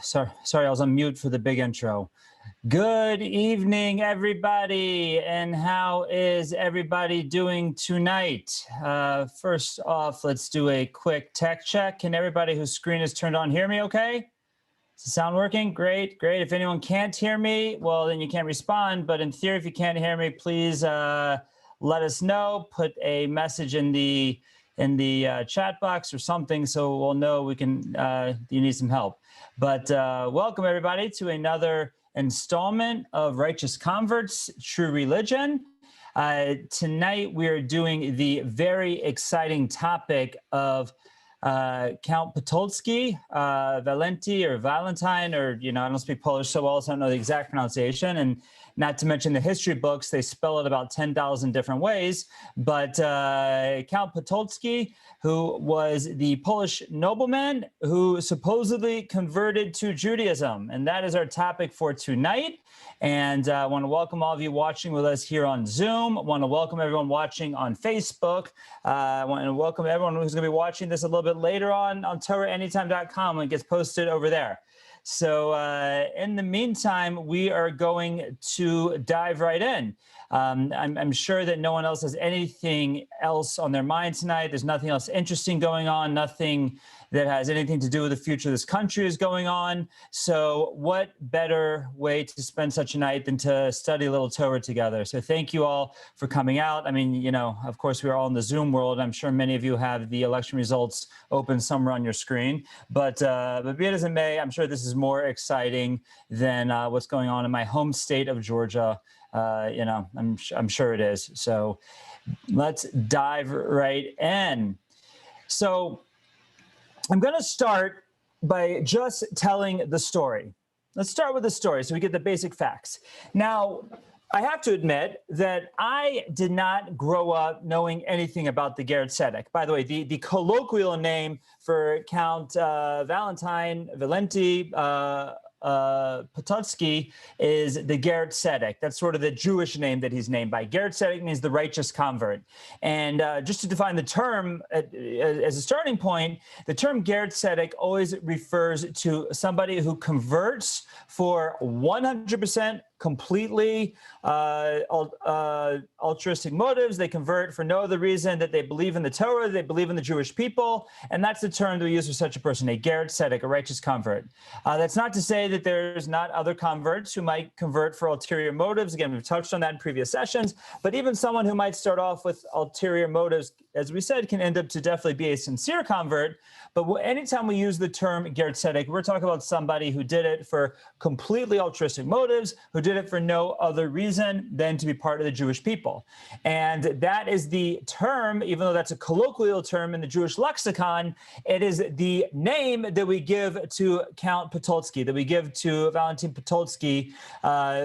Sorry, I was on mute for the big intro. Good evening, everybody, and how is everybody doing tonight? First off, let's do a quick tech check. Can everybody whose screen is turned on hear me okay? Is the sound working? Great, great. If anyone can't hear me, well, then you can't respond. But in theory, if you can't hear me, please let us know. Put a message in the chat box or something so we'll know we can you need some help. But welcome everybody to another installment of Righteous Converts, True Religion. Tonight we are doing the very exciting topic of Count Potocki, Valenti or Valentine, or, I don't speak Polish so well, so I don't know the exact pronunciation. And not to mention the history books, they spell it about 10,000 different ways. But Count Potocki, who was the Polish nobleman who supposedly converted to Judaism. And that is our topic for tonight. And I want to welcome all of you watching with us here on Zoom. I want to welcome everyone watching on Facebook. I want to welcome everyone who's going to be watching this a little bit later on TorahAnytime.com when it gets posted over there. So in the meantime, we are going to dive right in. I'm sure that no one else has anything else on their mind tonight. There's nothing else interesting going on, nothing that has anything to do with the future of this country is going on. So what better way to spend such a night than to study a little Torah together? So thank you all for coming out. I mean, of course, we're all in the Zoom world. I'm sure many of you have the election results open somewhere on your screen. But be it as it may, I'm sure this is more exciting than what's going on in my home state of Georgia. I'm sure it is. So let's dive right in. So I'm going to start by just telling the story. Let's start with the story so we get the basic facts. Now, I have to admit that I did not grow up knowing anything about the Ger Tzedek. By the way, the colloquial name for Count Valentine Valenti Potocki is the Ger Tzedek. That's sort of the Jewish name that he's named by. Ger Tzedek means the righteous convert. And just to define the term as a starting point, the term Ger Tzedek always refers to somebody who converts for 100% completely altruistic motives. They convert for no other reason that they believe in the Torah, they believe in the Jewish people, and that's the term that we use for such a person, a Ger Tzedek, a righteous convert. That's not to say that there's not other converts who might convert for ulterior motives. Again, we've touched on that in previous sessions, but even someone who might start off with ulterior motives, as we said, can end up to definitely be a sincere convert. But anytime we use the term Ger Tzedek, we're talking about somebody who did it for completely altruistic motives, who did it for no other reason than to be part of the Jewish people. And that is the term, even though that's a colloquial term in the Jewish lexicon, it is the name that we give to Count Potocki, that we give to Valentin Potocki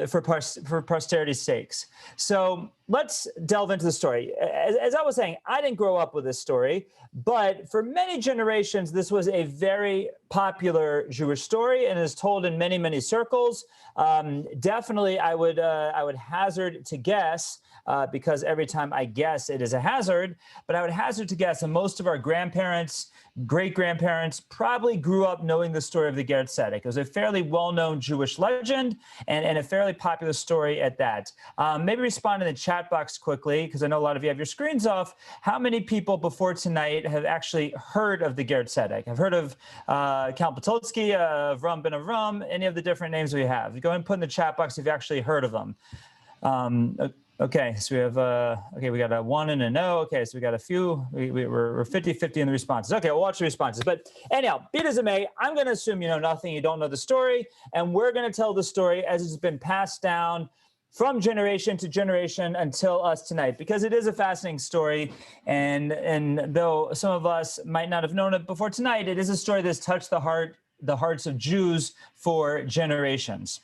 for posterity's sakes. So let's delve into the story. As I was saying, I didn't grow up with this story, but for many generations, this was a very popular Jewish story and is told in many, many circles. Definitely, I would hazard to guess, because every time I guess, it is a hazard, but I would hazard to guess that most of our grandparents, great-grandparents probably grew up knowing the story of the Ger Tzedek. It was a fairly well-known Jewish legend and a fairly popular story at that. Maybe respond in the chat box quickly, because I know a lot of you have your screens off. How many people before tonight have actually heard of the Ger Tzedek? I've heard of Count Potocki, Avram ben Avram, any of the different names we have. You go ahead and put in the chat box if you actually heard of them. Okay, so we have, we got a 1 and a no. Okay, so we got a few, we're 50-50 in the responses. Okay, we'll watch the responses. But anyhow, be it as it may, I'm going to assume you know nothing, you don't know the story, and we're going to tell the story as it's been passed down from generation to generation until us tonight, because it is a fascinating story. And though some of us might not have known it before tonight, it is a story that's touched the hearts of Jews for generations.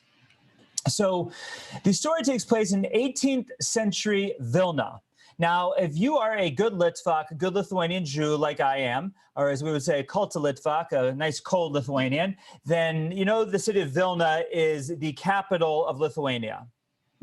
So the story takes place in 18th century Vilna. Now, if you are a good Litvak, a good Lithuanian Jew like I am, or as we would say, a kulta Litvak, a nice cold Lithuanian, then you know the city of Vilna is the capital of Lithuania.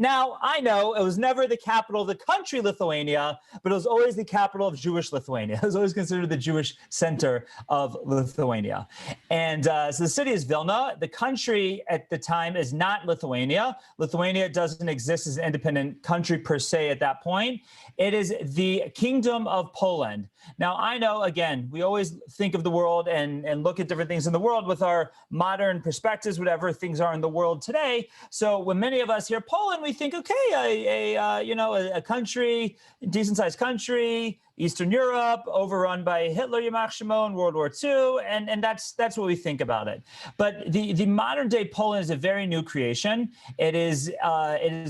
Now, I know it was never the capital of the country Lithuania, but it was always the capital of Jewish Lithuania. It was always considered the Jewish center of Lithuania. And so the city is Vilna. The country at the time is not Lithuania. Lithuania doesn't exist as an independent country per se at that point. It is the Kingdom of Poland. Now, I know, again, we always think of the world and look at different things in the world with our modern perspectives, whatever things are in the world today. So when many of us hear Poland, we think, okay, a country, decent-sized country, Eastern Europe, overrun by Hitler, Yamach Shimon, World War II, and that's what we think about it. But the modern day Poland is a very new creation. It is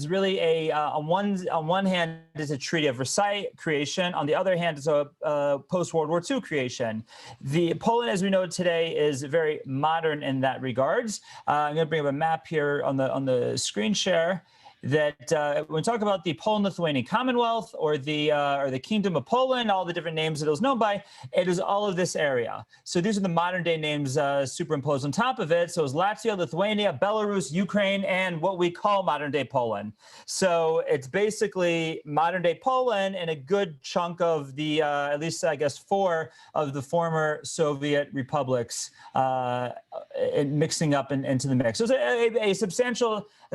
really on one hand is a Treaty of Versailles creation. On the other hand, is a post World War II creation. The Poland, as we know it today, is very modern in that regards. I'm going to bring up a map here on the screen share. That when we talk about the Poland-Lithuanian Commonwealth or the Kingdom of Poland, all the different names that it was known by, it is all of this area. So these are the modern day names superimposed on top of it. So it's Latvia, Lithuania, Belarus, Ukraine, and what we call modern day Poland. So it's basically modern day Poland and a good chunk of the, at least I guess 4 of the former Soviet republics mixing up into the mix. So it's a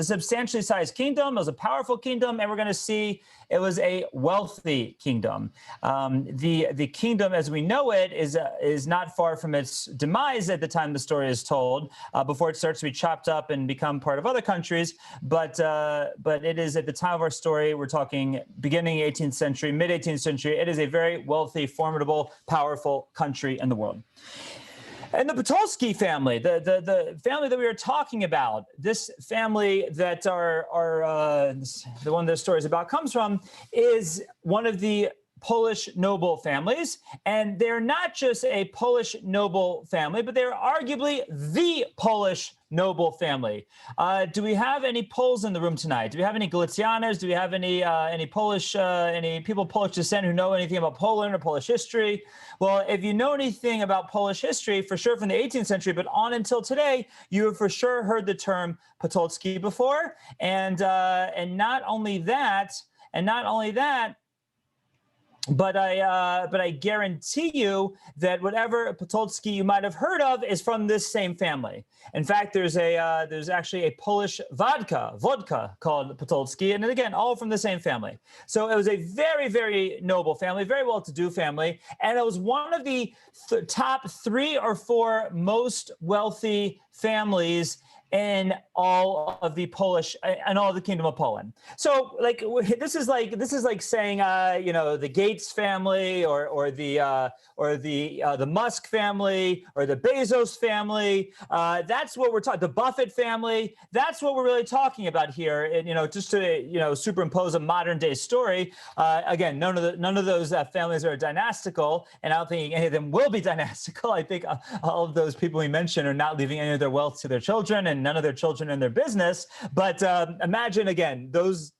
substantially sized kingdom. It was a powerful kingdom, and we're going to see it was a wealthy kingdom. The kingdom, as we know it, is not far from its demise at the time the story is told, before it starts to be chopped up and become part of other countries. But it is at the time of our story, we're talking beginning 18th century, mid 18th century. It is a very wealthy, formidable, powerful country in the world. And the Podolsky family, the family that we were talking about, this family that the one the story is about comes from, is one of the Polish noble families. And they're not just a Polish noble family, but they're arguably the Polish noble family. Do we have any Poles in the room tonight? Do we have any Galicianos? Do we have any Polish, any people of Polish descent who know anything about Poland or Polish history? Well, if you know anything about Polish history, for sure from the 18th century, but on until today, you have for sure heard the term Podolsky before. And not only that, but I guarantee you that whatever Podolsky you might have heard of is from this same family. In fact, there's actually a Polish vodka called Podolsky, and again, all from the same family. So it was a very, very noble family, very well-to-do family, and it was one of the top 3 or 4 most wealthy families in all of the Polish and all of the Kingdom of Poland. So, like, this is like saying, the Gates family or the Musk family or the Bezos family. That's what we're talking. The Buffett family. That's what we're really talking about here. And just to superimpose a modern day story. Again, none of those families are dynastical, and I don't think any of them will be dynastical. I think all of those people we mentioned are not leaving any of their wealth to their children, and none of their children in their business. But imagine, again,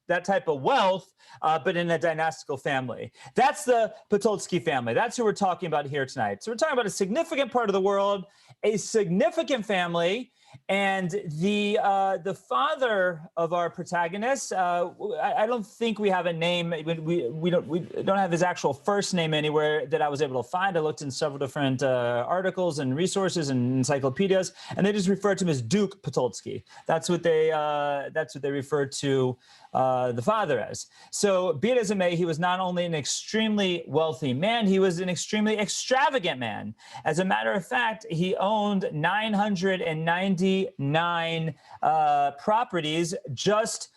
that type of wealth, but in a dynastical family. That's the Podolsky family. That's who we're talking about here tonight. So we're talking about a significant part of the world, a significant family, and the father of our protagonist. I don't think we have a name. We don't have his actual first name anywhere that I was able to find. I looked in several different articles and resources and encyclopedias, and they just refer to him as Duke Podolsky. That's what they refer to the father as. So be it as it may, he was not only an extremely wealthy man, he was an extremely extravagant man. As a matter of fact, he owned 999 properties, just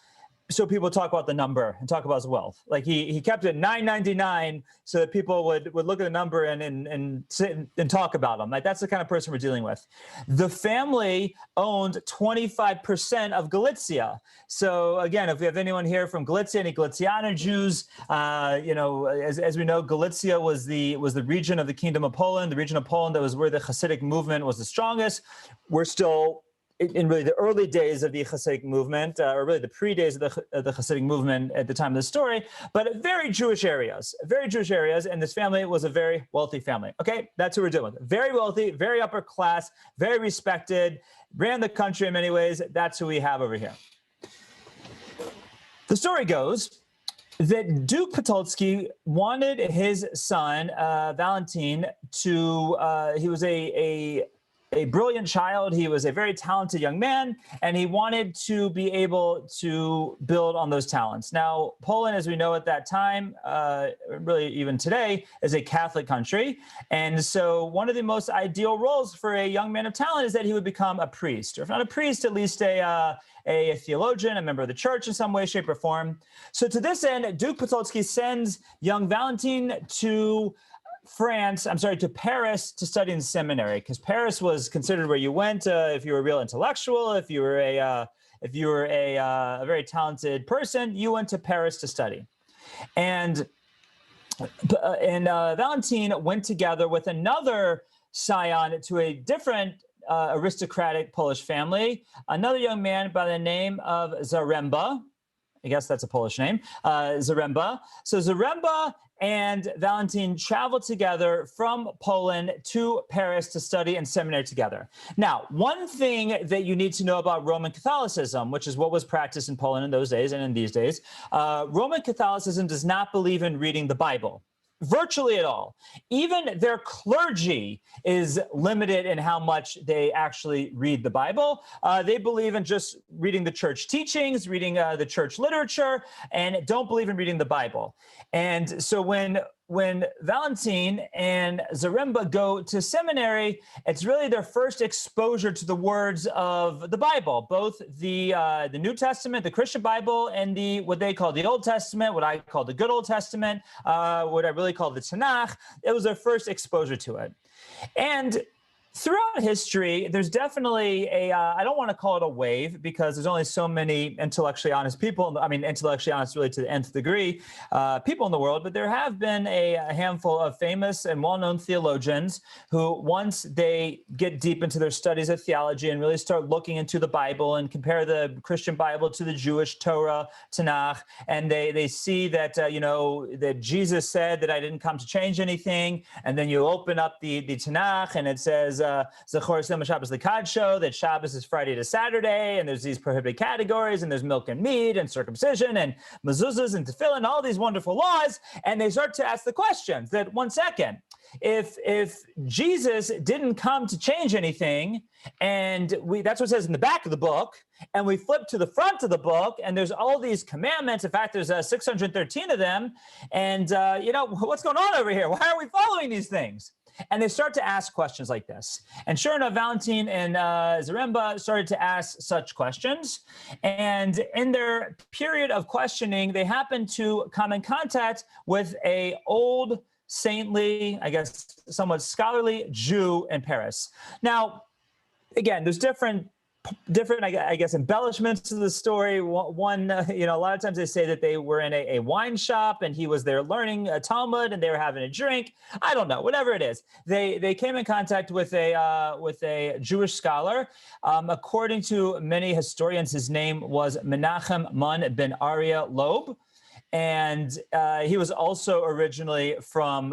so people talk about the number and talk about his wealth. Like he kept it 999 so that people would look at the number and sit and talk about him. Like, that's the kind of person we're dealing with. The family owned 25% of Galicia. So again, if we have anyone here from Galicia, any Galiciano Jews, as we know, Galicia was the region of the Kingdom of Poland, the region of Poland that was where the Hasidic movement was the strongest. We're still in really the early days of the Hasidic movement, or really the pre-days of the Hasidic movement at the time of the story, but very Jewish areas, and this family was a very wealthy family. Okay, that's who we're dealing with. Very wealthy, very upper class, very respected, ran the country in many ways. That's who we have over here. The story goes that Duke Potocki wanted his son, Valentin, he was a brilliant child. He was a very talented young man, and he wanted to be able to build on those talents. Now, Poland, as we know at that time, really even today, is a Catholic country. And so one of the most ideal roles for a young man of talent is that he would become a priest, or if not a priest, at least a theologian, a member of the church in some way, shape, or form. So to this end, Duke Potocki sends young Valentin to Paris to study in seminary, because Paris was considered where you went if you were a real intellectual, if you were a very talented person, you went to Paris to study. And Valentin went together with another Sion to a different aristocratic Polish family, another young man by the name of Zaremba. I guess that's a Polish name, Zaremba. So Zaremba and Valentin traveled together from Poland to Paris to study in seminary together. Now, one thing that you need to know about Roman Catholicism, which is what was practiced in Poland in those days and in these days, Roman Catholicism does not believe in reading the Bible. Virtually at all. Even their clergy is limited in how much they actually read the Bible. They believe in just reading the church teachings, reading the church literature, and don't believe in reading the Bible. And so when Valentin and Zaremba go to seminary, it's really their first exposure to the words of the Bible, both the New Testament, the Christian Bible, and what they call the Old Testament, what I call the Good Old Testament, what I really call the Tanakh. It was their first exposure to it. And throughout history, there's definitely I don't want to call it a wave, because there's only so many intellectually honest people. I mean, intellectually honest really to the nth degree, people in the world, but there have been a handful of famous and well-known theologians who, once they get deep into their studies of theology and really start looking into the Bible and compare the Christian Bible to the Jewish Torah, Tanakh, and they see that, that Jesus said that I didn't come to change anything. And then you open up the Tanakh and it says, Zachor Sema Shabbos Likadsho, that Shabbos is Friday to Saturday, and there's these prohibited categories, and there's milk and meat, and circumcision, and mezuzahs, and tefillin, all these wonderful laws, and they start to ask the questions that, one second, if Jesus didn't come to change anything, and that's what it says in the back of the book, and we flip to the front of the book, and there's all these commandments. In fact, there's 613 of them, and what's going on over here? Why are we following these things? And they start to ask questions like this. And sure enough, Valentin and Zaremba started to ask such questions. And in their period of questioning, they happened to come in contact with an old, saintly, I guess, somewhat scholarly Jew in Paris. Now, again, there's different, I guess, embellishments to the story. One, a lot of times they say that they were in a wine shop and he was there learning a Talmud and they were having a drink. I don't know, whatever it is. They came in contact with a Jewish scholar. According to many historians, his name was Menachem Mun ben Arya Loeb. And he was also originally from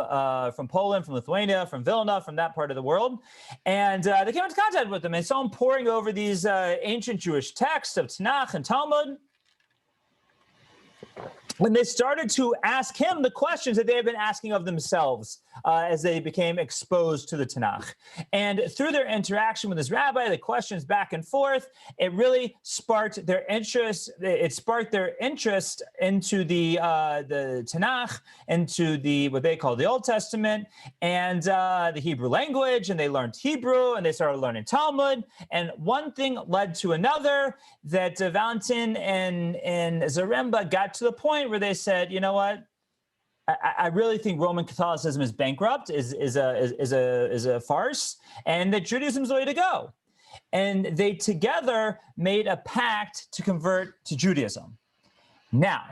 Poland, from Lithuania, from Vilna, from that part of the world. And they came into contact with him and saw him poring over these ancient Jewish texts of Tanakh and Talmud. When they started to ask him the questions that they had been asking of themselves as they became exposed to the Tanakh. And through their interaction with this rabbi, the questions back and forth, it really sparked their interest. It sparked their interest into the Tanakh, into what they call the Old Testament, and the Hebrew language. And they learned Hebrew, and they started learning Talmud. And one thing led to another, that Valentin and Zaremba got to the point where they said, you know what? I really think Roman Catholicism is bankrupt, is a farce, and that Judaism is the way to go. And they together made a pact to convert to Judaism. Now,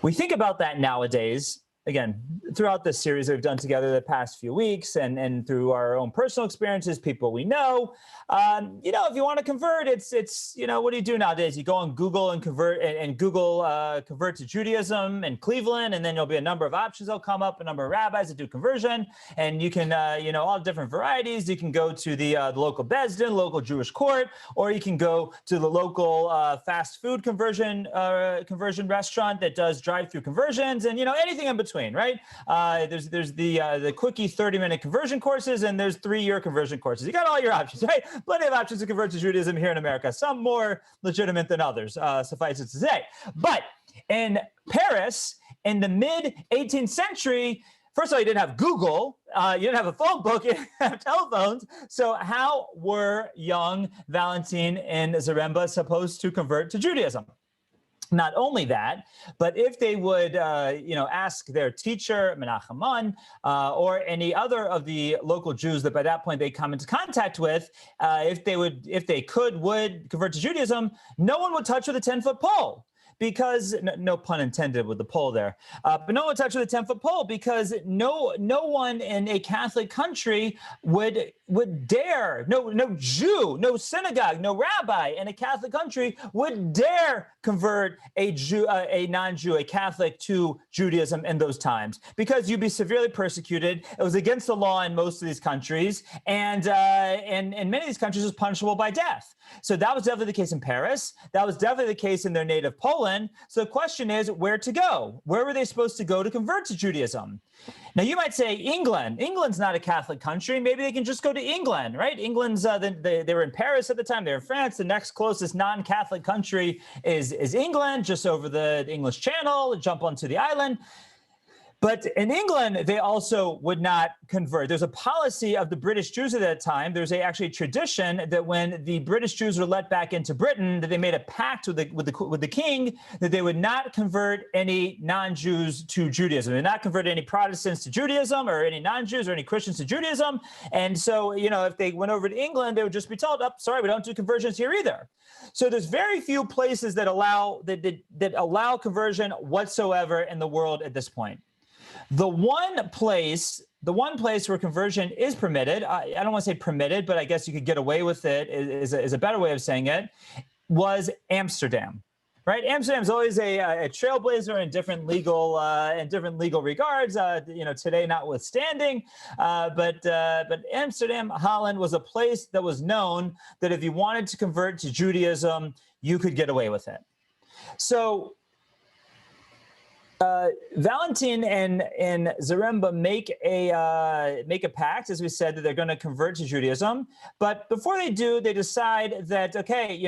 we think about that nowadays, again, throughout this series that we've done together the past few weeks and through our own personal experiences, people we know, if you want to convert, it's what do you do nowadays? You go on Google and convert and Google convert to Judaism in Cleveland, and then there'll be a number of options that'll come up, a number of rabbis that do conversion, and you can, all different varieties. You can go to the local Bezdin, local Jewish court, or you can go to the local fast food conversion restaurant that does drive-through conversions, and anything in between, right? There's the quickie 30-minute conversion courses, and there's 3-year conversion courses. You got all your options, right? Plenty of options to convert to Judaism here in America. Some more legitimate than others, suffice it to say. But in Paris, in the mid-18th century, first of all, you didn't have Google, you didn't have a phone book, you didn't have telephones. So how were young Valentin and Zaremba supposed to convert to Judaism? Not only that, but if they would, ask their teacher, Menachem, or any other of the local Jews that by that point they come into contact with, if they could convert to Judaism, no one would touch with a 10-foot pole. Because no pun intended with the pole there, but no one touched with a 10-foot pole because no one in a Catholic country would dare, no Jew, no synagogue, no rabbi in a Catholic country would dare convert a non-Jew, a Catholic to Judaism in those times, because you'd be severely persecuted. It was against the law in most of these countries, and in many of these countries it was punishable by death. So that was definitely the case in Paris. That was definitely the case in their native Poland. So the question is, where to go? Where were they supposed to go to convert to Judaism? Now, you might say England. England's not a Catholic country. Maybe they can just go to England, right? England's, they were in Paris at the time. They were in France. The next closest non-Catholic country is England, just over the English Channel, jump onto the island. But in England, they also would not convert. There's a policy of the British Jews at that time. There's actually a tradition that when the British Jews were let back into Britain, that they made a pact with the king that they would not convert any non-Jews to Judaism. They would not convert any Protestants to Judaism, or any non-Jews or any Christians to Judaism. And so, if they went over to England, they would just be told, "Oh, sorry, we don't do conversions here either." So there's very few places that allow conversion whatsoever in the world at this point. The one place where conversion is permitted, I don't want to say permitted, but I guess you could get away with it, is a better way of saying it, was Amsterdam, right? Amsterdam's always a trailblazer in different legal regards, today notwithstanding. But Amsterdam, Holland, was a place that was known that if you wanted to convert to Judaism, you could get away with it. So Valentin and Zaremba make a pact, as we said, that they're going to convert to Judaism. But before they do, they decide that, okay,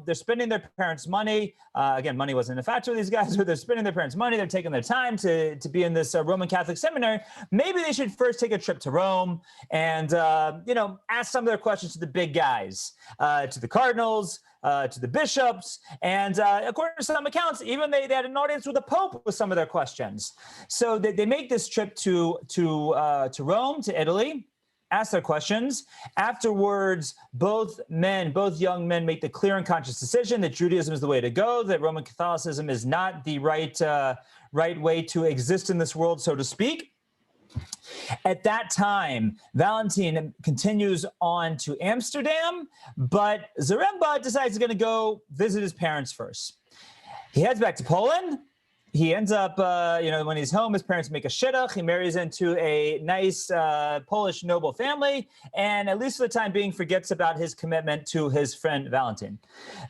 they're spending their parents' money. Again, money wasn't a factor with these guys, but they're spending their parents' money. They're taking their time to be in this Roman Catholic seminary. Maybe they should first take a trip to Rome and, ask some of their questions to the big guys, to the cardinals, to the bishops, and according to some accounts, even they had an audience with the Pope with some of their questions. So they make this trip to Rome, to Italy, ask their questions. Afterwards, both young men make the clear and conscious decision that Judaism is the way to go, that Roman Catholicism is not the right way to exist in this world, so to speak. At that time, Valentin continues on to Amsterdam, but Zaremba decides he's going to go visit his parents first. He heads back to Poland. He ends up, when he's home, his parents make a shidduch. He marries into a nice Polish noble family, and at least for the time being, forgets about his commitment to his friend Valentin.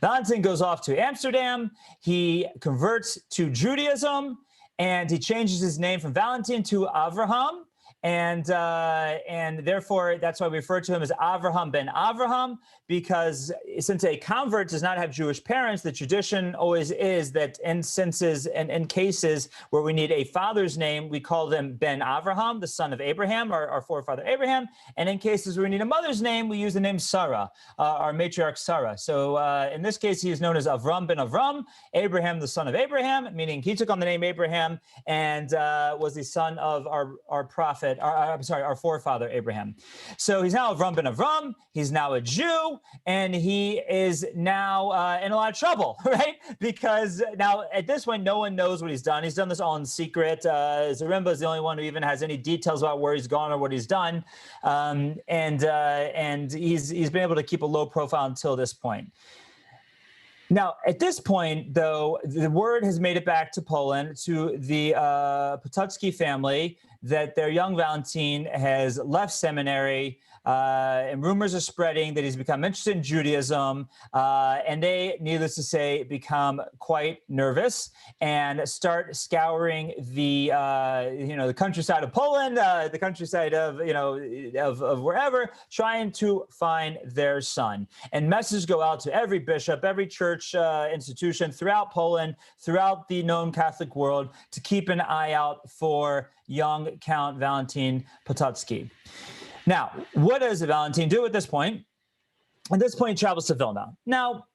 Valentin goes off to Amsterdam. He converts to Judaism, and he changes his name from Valentin to Avraham. And therefore, that's why we refer to him as Avraham ben Avraham, because since a convert does not have Jewish parents, the tradition always is that in cases where we need a father's name, we call them Ben Avraham, the son of Abraham, our forefather Abraham. And in cases where we need a mother's name, we use the name Sarah, our matriarch Sarah. So in this case, he is known as Avram ben Avram, Abraham, the son of Abraham, meaning he took on the name Abraham and was the son of our prophet our forefather Abraham. So he's now Avram ben Avram. He's now a Jew, and he is now in a lot of trouble, right? Because now at this point, no one knows what he's done. He's done this all in secret. Zaremba is the only one who even has any details about where he's gone or what he's done, and he's been able to keep a low profile until this point. Now, at this point, though, the word has made it back to Poland, to the Potocki family, that their young Valentin has left seminary, and rumors are spreading that he's become interested in Judaism, and they, needless to say, become quite nervous and start scouring the the countryside of Poland, the countryside of of wherever, trying to find their son. And messages go out to every bishop, every church institution throughout Poland, throughout the known Catholic world, to keep an eye out for young Count Valentin Potocki. Now, what does Valentin do at this point? At this point, he travels to Vilna. Now,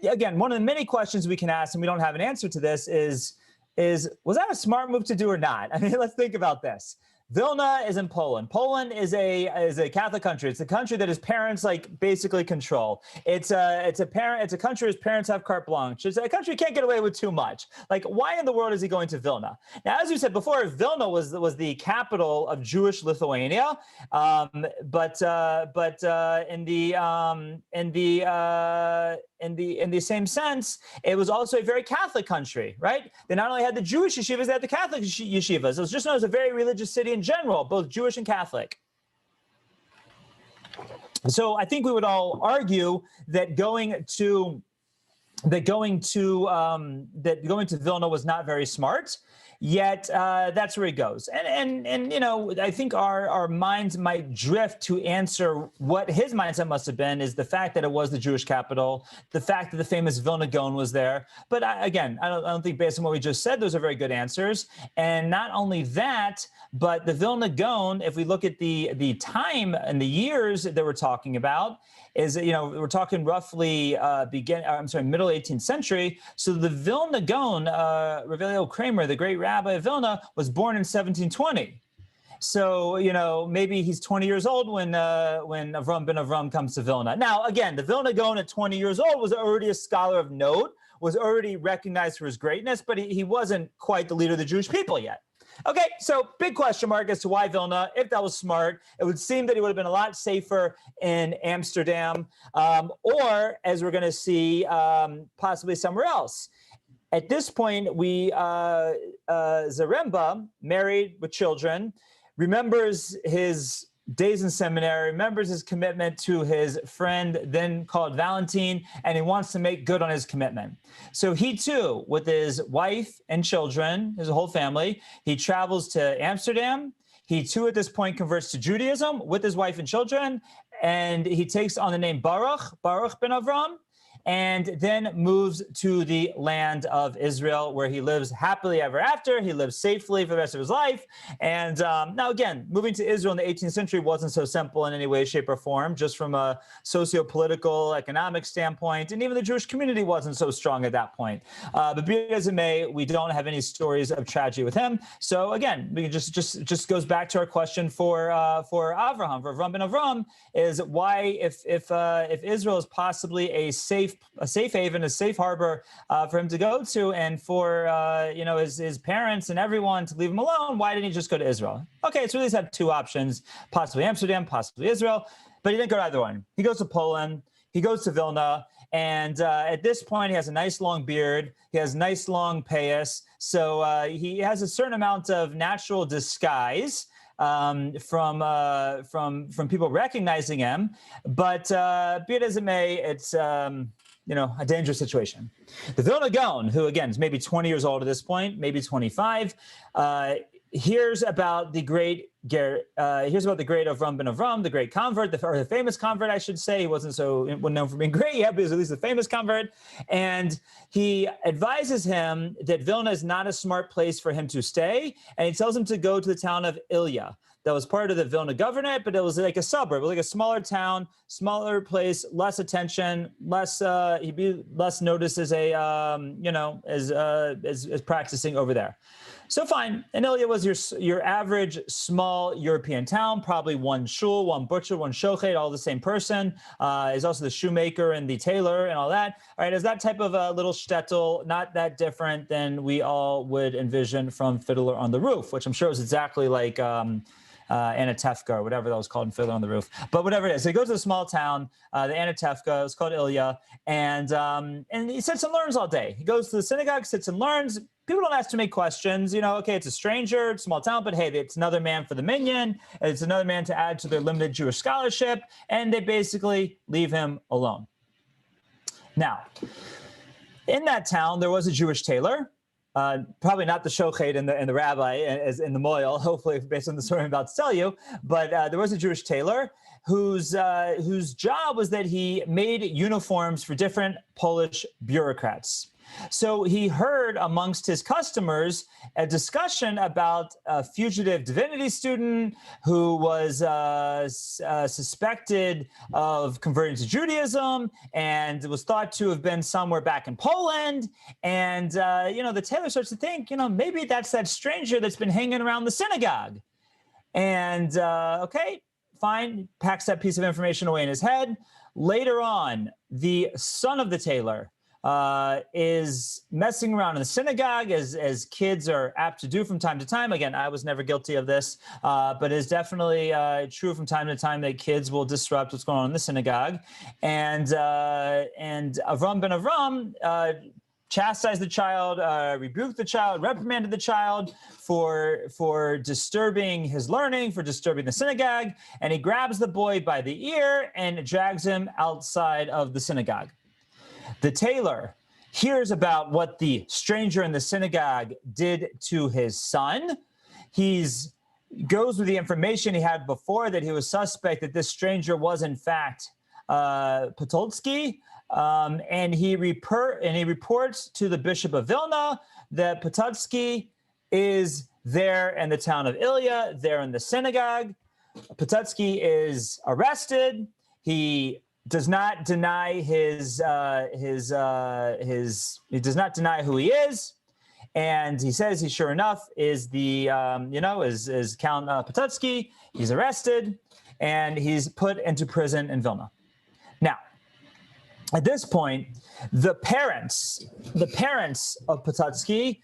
again, one of the many questions we can ask, and we don't have an answer to this, is was that a smart move to do or not? I mean, let's think about this. Vilna is in Poland. Poland is a Catholic country. It's a country that his parents basically control. It's a country whose parents have carte blanche. It's a country can't get away with too much. Like, why in the world is he going to Vilna? Now, as we said before, Vilna was the capital of Jewish Lithuania, but in the same sense, it was also a very Catholic country, right? They not only had the Jewish yeshivas, they had the Catholic yeshivas. It was just known as a very religious city in general, both Jewish and Catholic. So I think we would all argue that going to Vilna was not very smart. Yet that's where he goes. And I think our minds might drift to answer what his mindset must have been, is the fact that it was the Jewish capital, the fact that the famous Vilna Gaon was there. But I don't think, based on what we just said, those are very good answers. And not only that, but the Vilna Gaon, if we look at the time and the years that we're talking about, is we're talking roughly middle 18th century. So the Vilna Gaon, Revelio Kramer, the great rabbi of Vilna, was born in 1720. So maybe he's 20 years old when Avram ben Avram comes to Vilna. Now, again, the Vilna Gaon at 20 years old was already a scholar of note, was already recognized for his greatness, but he wasn't quite the leader of the Jewish people yet. Okay, so big question mark as to why Vilna. If that was smart, it would seem that he would have been a lot safer in Amsterdam, or, as we're going to see, possibly somewhere else. At this point, Zaremba, married with children, remembers his days in seminary, remembers his commitment to his friend, then called Valentin, and he wants to make good on his commitment. So he too, with his wife and children, his whole family, he travels to Amsterdam. He too, at this point, converts to Judaism with his wife and children, and he takes on the name Baruch ben Avram, and then moves to the land of Israel, where he lives happily ever after. He lives safely for the rest of his life. And now, again, moving to Israel in the 18th century wasn't so simple in any way, shape, or form, just from a socio-political, economic standpoint. And even the Jewish community wasn't so strong at that point. But be it as it may, we don't have any stories of tragedy with him. So again, we just goes back to our question for Avram ben Avram, is why, if Israel is possibly a safe haven, a safe harbor for him to go to, and for his parents and everyone to leave him alone, why didn't he just go to Israel? Okay, so he had two options, possibly Amsterdam, possibly Israel, but he didn't go to either one. He goes to Poland, he goes to Vilna, and at this point he has a nice long beard, he has nice long payas, so he has a certain amount of natural disguise from people recognizing him, but be it as it may, it's a dangerous situation. The Vilna Gaon, who again is maybe 20 years old at this point, maybe 25, hears about the great Avram ben Avram, the great convert, or the famous convert, I should say. He wasn't known for being great yet, but he was at least a famous convert. And he advises him that Vilna is not a smart place for him to stay, and he tells him to go to the town of Ilya. That was part of the Vilna Governorate, but it was like a suburb, like a smaller town, smaller place, less attention, he'd be less noticed as as practicing over there. So fine, and Ilya was your average small small European town, probably one shul, one butcher, one shochet, all the same person. Is also the shoemaker and the tailor and all that. All right, is that type of a little shtetl, not that different than we all would envision from Fiddler on the Roof, which I'm sure is exactly like Anatevka or whatever that was called in Fiddler on the Roof. But whatever it is, so he goes to a small town, the Anatevka, it's called Ilya, and he sits and learns all day. He goes to the synagogue, sits and learns. People don't ask too many questions. Okay, it's a stranger, it's a small town, but hey, it's another man for the minyan. It's another man to add to their limited Jewish scholarship, and they basically leave him alone. Now, in that town, there was a Jewish tailor. Probably not the shochet and the rabbi as in the moil, hopefully based on the story I'm about to tell you, but there was a Jewish tailor whose job was that he made uniforms for different Polish bureaucrats. So he heard amongst his customers a discussion about a fugitive divinity student who was suspected of converting to Judaism and was thought to have been somewhere back in Poland. And, the tailor starts to think, maybe that's that stranger that's been hanging around the synagogue. And, okay, fine, packs that piece of information away in his head. Later on, the son of the tailor is messing around in the synagogue, as kids are apt to do from time to time. Again, I was never guilty of this, but it's definitely true from time to time that kids will disrupt what's going on in the synagogue. And Avram ben Avram chastised the child, rebuked the child, reprimanded the child for disturbing his learning, for disturbing the synagogue, and he grabs the boy by the ear and drags him outside of the synagogue. The tailor hears about what the stranger in the synagogue did to his son. He goes with the information he had before that he was suspect that this stranger was in fact Potocki, and he reports to the Bishop of Vilna that Potocki is there in the town of Ilya, there in the synagogue. Potocki is arrested. He does not deny he does not deny who he is, and he says he sure enough is the is Count Potocki. He's arrested and he's put into prison in Vilna. Now, at this point, the parents of Potocki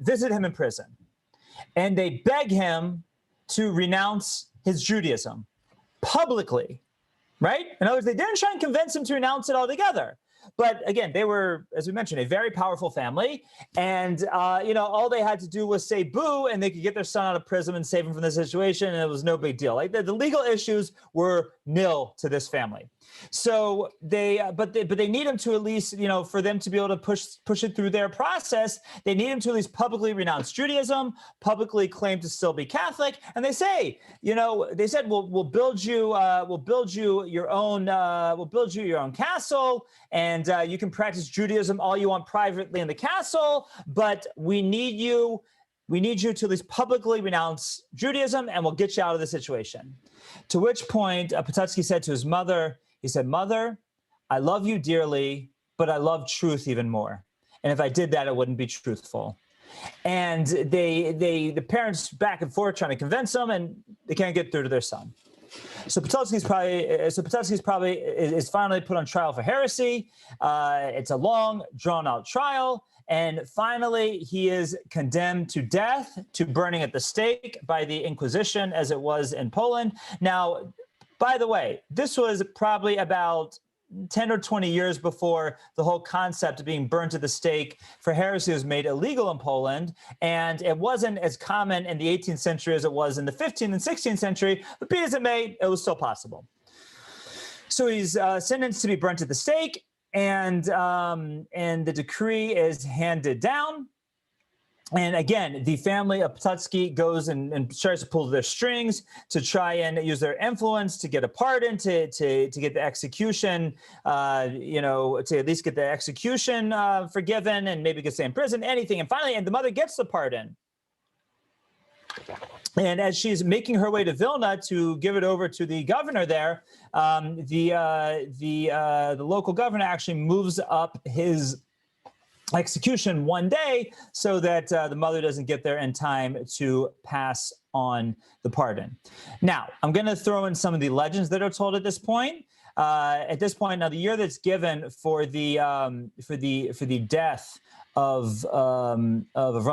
visit him in prison, and they beg him to renounce his Judaism publicly. Right? In other words, they didn't try and convince him to renounce it altogether. But again, they were, as we mentioned, a very powerful family. And, all they had to do was say boo, and they could get their son out of prison and save him from the situation. And it was no big deal. Like the legal issues were nil to this family. So but they need him to at least, for them to be able to push it through their process, they need him to at least publicly renounce Judaism, publicly claim to still be Catholic. And they say, they said, we'll build you your own castle, and you can practice Judaism all you want privately in the castle, but we need you to at least publicly renounce Judaism, and we'll get you out of the situation. To which point Potocki said to his mother, he said, "Mother, I love you dearly, but I love truth even more. And if I did that, it wouldn't be truthful." And the parents back and forth trying to convince them, and they can't get through to their son. So Potocki's probably is finally put on trial for heresy. It's a long, drawn-out trial. And finally, he is condemned to death, to burning at the stake by the Inquisition, as it was in Poland. Now, by the way, this was probably about 10 or 20 years before the whole concept of being burned to the stake for heresy was made illegal in Poland. And it wasn't as common in the 18th century as it was in the 15th and 16th century, but be as it may, it was still possible. So he's sentenced to be burnt at the stake, and the decree is handed down. And again, the family of Potocki goes and tries to pull their strings to try and use their influence to get a pardon, to get the execution, to at least get the execution forgiven, and maybe get stay in prison, anything. And finally, the mother gets the pardon. And as she's making her way to Vilna to give it over to the governor there, the local governor actually moves up his execution one day so that the mother doesn't get there in time to pass on the pardon. Now, I'm going to throw in some of the legends that are told at this point. Now the year that's given for the death of Avram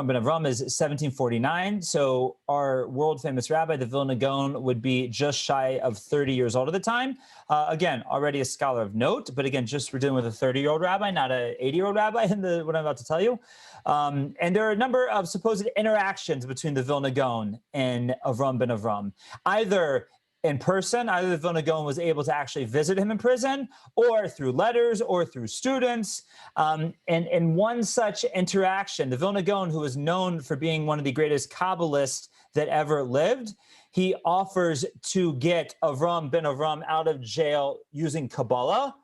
ben Avram is 1749. So our world famous rabbi, the Vilna Gaon, would be just shy of 30 years old at the time. Again, already a scholar of note, but again, just we're dealing with a 30-year-old rabbi, not an 80-year-old rabbi in what I'm about to tell you. And there are a number of supposed interactions between the Vilna Gaon and Avram ben Avram, either in person, either the Vilna Gaon was able to actually visit him in prison, or through letters, or through students. And in one such interaction, the Vilna Gaon, who is known for being one of the greatest Kabbalists that ever lived, he offers to get Avram ben Avram out of jail using Kabbalah.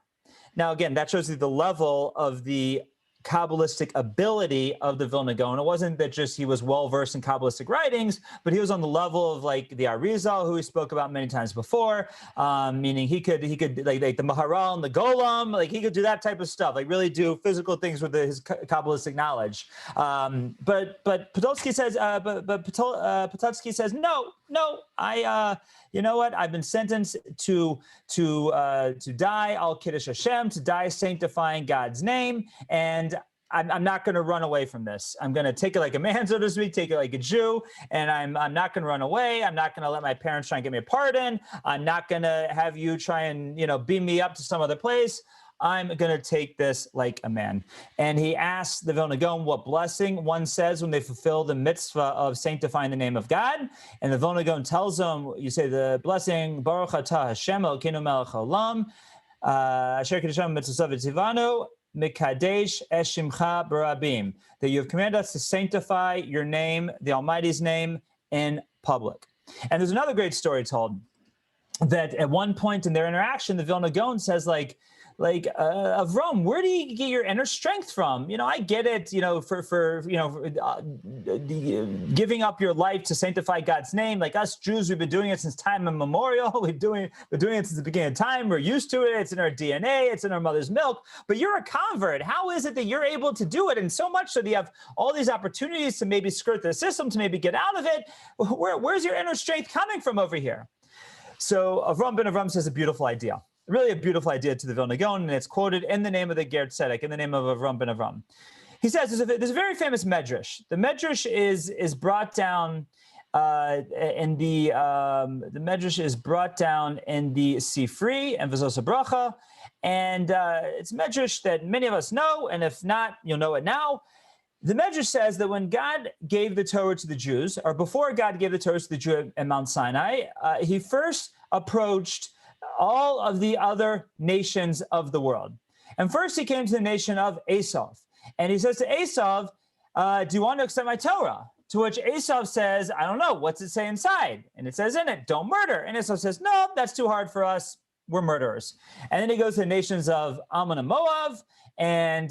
Now, again, that shows you the level of the Kabbalistic ability of the Vilna Gaon. It wasn't that just he was well-versed in Kabbalistic writings, but he was on the level of like the Arizal, who we spoke about many times before, meaning he could like the Maharal and the Golem, like he could do that type of stuff, like really do physical things with his Kabbalistic knowledge. But Potocki says, Potocki says, no, you know what? I've been sentenced to die al Kiddush Hashem, to die sanctifying God's name, and I'm not going to run away from this. I'm going to take it like a man, so to speak, take it like a Jew, and I'm not going to run away. I'm not going to let my parents try and get me a pardon. I'm not going to have you try and beam me up to some other place. I'm going to take this like a man. And he asks the Vilna Gaon what blessing one says when they fulfill the mitzvah of sanctifying the name of God. And the Vilna Gaon tells him, you say the blessing, Baruch atah Hashem Elokeinu melech haolam, asher kiddushanu mitzvosav v'tzivanu, mikadesh es shimcha barabim, that you have commanded us to sanctify your name, the Almighty's name, in public. And there's another great story told that at one point in their interaction, the Vilna Gaon says, Avram, where do you get your inner strength from? I get it, for giving up your life to sanctify God's name. Like us Jews, we've been doing it since time immemorial. We're doing it since the beginning of time. We're used to it. It's in our DNA. It's in our mother's milk. But you're a convert. How is it that you're able to do it? And so much so that you have all these opportunities to maybe skirt the system, to maybe get out of it. Where's your inner strength coming from over here? So Avram ben Avram says a beautiful idea. Really a beautiful idea to the Vilna Gaon, and it's quoted in the name of the Ger Tzedek, in the name of Avram ben Avram. He says there's a very famous medrash. The medrash is brought down in the medrash is brought down in the Sifri and V'zos HaBracha, and it's a medrash that many of us know, and if not, you'll know it now. The medrash says that when God gave the Torah to the Jews, or before God gave the Torah to the Jews at Mount Sinai, he first approached all of the other nations of the world. And first he came to the nation of Esav. And he says to Esav, do you want to accept my Torah? To which Esav says, I don't know, what's it say inside? And it says in it, don't murder. And Esav says, no, that's too hard for us. We're murderers. And then he goes to the nations of Ammon and Moab, and